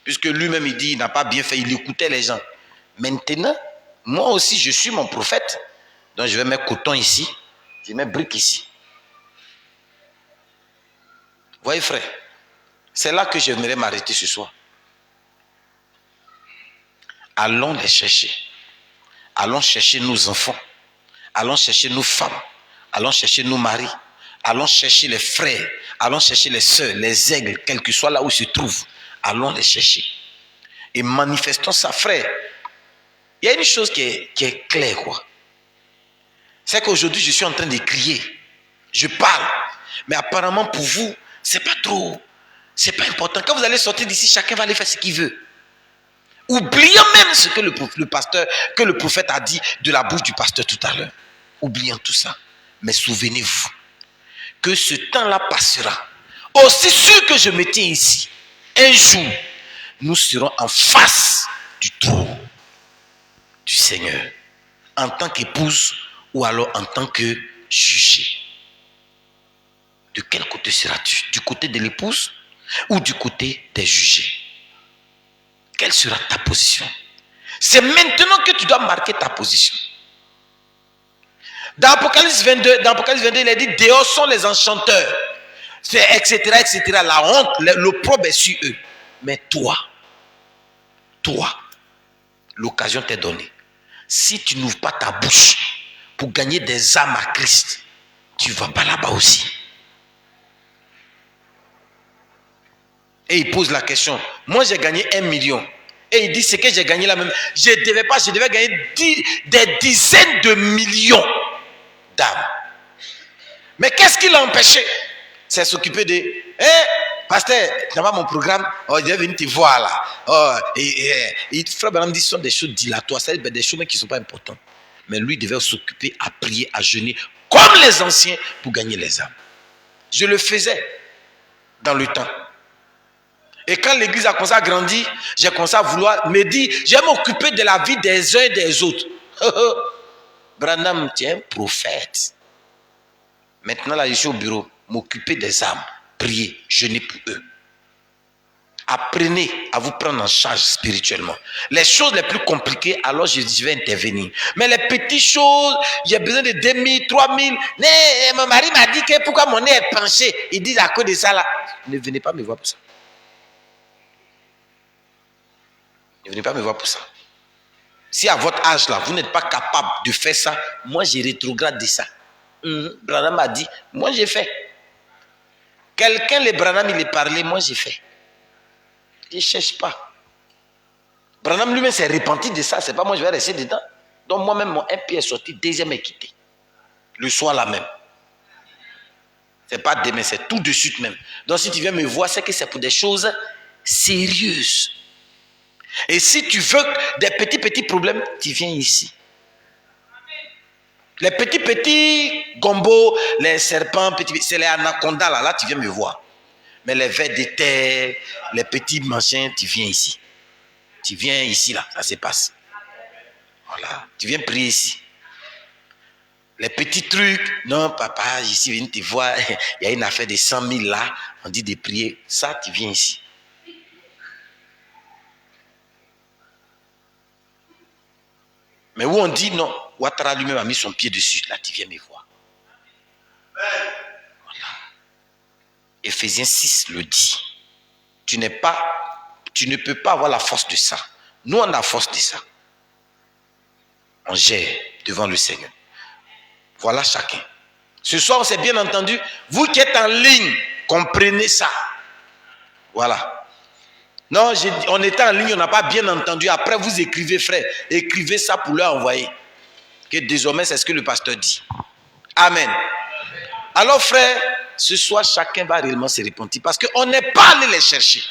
Puisque lui-même il dit, il n'a pas bien fait, il écoutait les gens. Maintenant, moi aussi je suis mon prophète. Donc je vais mettre coton ici. Je mets brique ici. Voyez frère, c'est là que j'aimerais m'arrêter ce soir. Allons les chercher. Allons chercher nos enfants. Allons chercher nos femmes. Allons chercher nos maris. Allons chercher les frères. Allons chercher les sœurs, les aigles, quel que soit là où ils se trouvent. Allons les chercher. Et manifestons ça, frère. Il y a une chose qui est claire, quoi. C'est qu'aujourd'hui, je suis en train de crier. Je parle. Mais apparemment, pour vous, c'est pas trop. C'est pas important. Quand vous allez sortir d'ici, chacun va aller faire ce qu'il veut. Oubliant même ce que le prophète a dit de la bouche du pasteur tout à l'heure. Oubliant tout ça. Mais souvenez-vous que ce temps-là passera. Aussi sûr que je me tiens ici, un jour, nous serons en face du trône du Seigneur. En tant qu'épouse ou alors en tant que jugé. De quel côté seras-tu? Du côté de l'épouse ou du côté des jugés? Quelle sera ta position? C'est maintenant que tu dois marquer ta position. Dans Apocalypse 22, il est dit, dehors sont les enchanteurs, etc., etc. La honte, l'opprobre est sur eux. Mais toi, l'occasion t'est donnée. Si tu n'ouvres pas ta bouche pour gagner des âmes à Christ, tu ne vas pas là-bas aussi. Et il pose la question, moi j'ai gagné 1 million. Et il dit, ce que j'ai gagné là même, je devais gagner des dizaines de millions d'âmes. Mais qu'est-ce qui l'a empêché? C'est s'occuper de, pasteur, tu n'as pas mon programme, je vais venir te voir là. Frère Branham dit, ce sont des choses dilatoires, c'est des choses qui ne sont pas importantes. Mais lui devait s'occuper à prier, à jeûner, comme les anciens, pour gagner les âmes. Je le faisais dans le temps. Et quand l'église a commencé à grandir, j'ai commencé à vouloir me dire, je vais m'occuper de la vie des uns et des autres. Branham, tu es un prophète. Maintenant, là, je suis au bureau, m'occuper des âmes, prier, jeûner pour eux. Apprenez à vous prendre en charge spirituellement. Les choses les plus compliquées, alors je vais intervenir. Mais les petites choses, j'ai besoin de 2000, 3000. Mon mari m'a dit que pourquoi mon nez est penché. Il dit à cause de ça là. Ne venez pas me voir pour ça. Ne venez pas me voir pour ça. Si à votre âge là, vous n'êtes pas capable de faire ça, moi je rétrograde de ça. Branham m'a dit, moi j'ai fait. Quelqu'un, le Branham, il est parlé, moi j'ai fait. Je ne cherche pas. Branham lui-même s'est repenti de ça, c'est pas moi je vais rester dedans. Donc moi-même, mon un pied est sorti, deuxième est quitté. Le soir là même. C'est pas demain, c'est tout de suite même. Donc si tu viens me voir, c'est que c'est pour des choses sérieuses. Et si tu veux des petits problèmes, tu viens ici. Les petits gombos, les serpents, c'est les anacondas là tu viens me voir. Mais les vers de terre, les petits machins, tu viens ici. Tu viens ici là, ça se passe. Voilà, tu viens prier ici. Les petits trucs, non papa, ici viens te voir, il y a une affaire de 100 000 là, on dit de prier, ça tu viens ici. Mais où on dit non, Ouattara lui-même a mis son pied dessus, là tu viens me voir. Voilà. Éphésiens 6 le dit. Tu ne peux pas avoir la force de ça. Nous on a la force de ça. On gère devant le Seigneur. Voilà chacun. Ce soir, c'est bien entendu, vous qui êtes en ligne, comprenez ça. Voilà. Non, on était en ligne, on n'a pas bien entendu. Après, vous écrivez, frère. Écrivez ça pour leur envoyer. Que désormais, c'est ce que le pasteur dit. Amen. Alors, frère, ce soir, chacun va réellement se repentir parce qu'on n'est pas allé les chercher.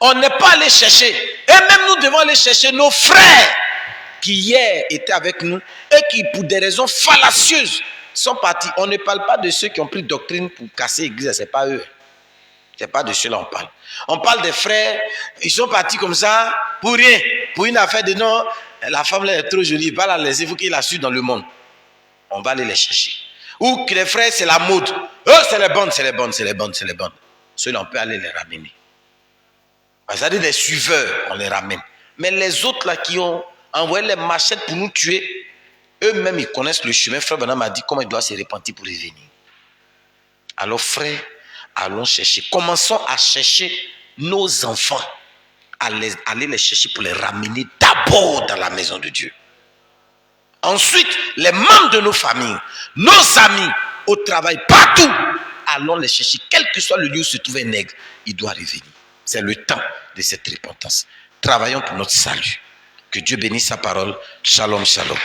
On n'est pas allé chercher. Et même nous devons aller chercher nos frères qui hier étaient avec nous et qui, pour des raisons fallacieuses, sont partis. On ne parle pas de ceux qui ont pris doctrine pour casser l'église, ce n'est pas eux. Ce n'est pas de ceux-là qu'on parle. On parle des frères, ils sont partis comme ça pour rien. Pour une affaire de non, la femme là est trop jolie, il va la laisser, il faut qu'il la suive dans le monde. On va aller les chercher. Ou que les frères, c'est la mode. Oh, c'est les bonnes, c'est les bonnes, c'est les bonnes, c'est les bonnes. Ceux-là, on peut aller les ramener. C'est-à-dire des suiveurs, on les ramène. Mais les autres là qui ont envoyé les machettes pour nous tuer, eux-mêmes, ils connaissent le chemin. Frère Branham m'a dit comment il doit se repentir pour revenir. Alors, frère, allons chercher. Commençons à chercher nos enfants. Aller les chercher pour les ramener d'abord dans la maison de Dieu. Ensuite, les membres de nos familles, nos amis, au travail, partout, allons les chercher. Quel que soit le lieu où se trouve un nègre, il doit revenir. C'est le temps de cette repentance. Travaillons pour notre salut. Que Dieu bénisse sa parole. Shalom, shalom.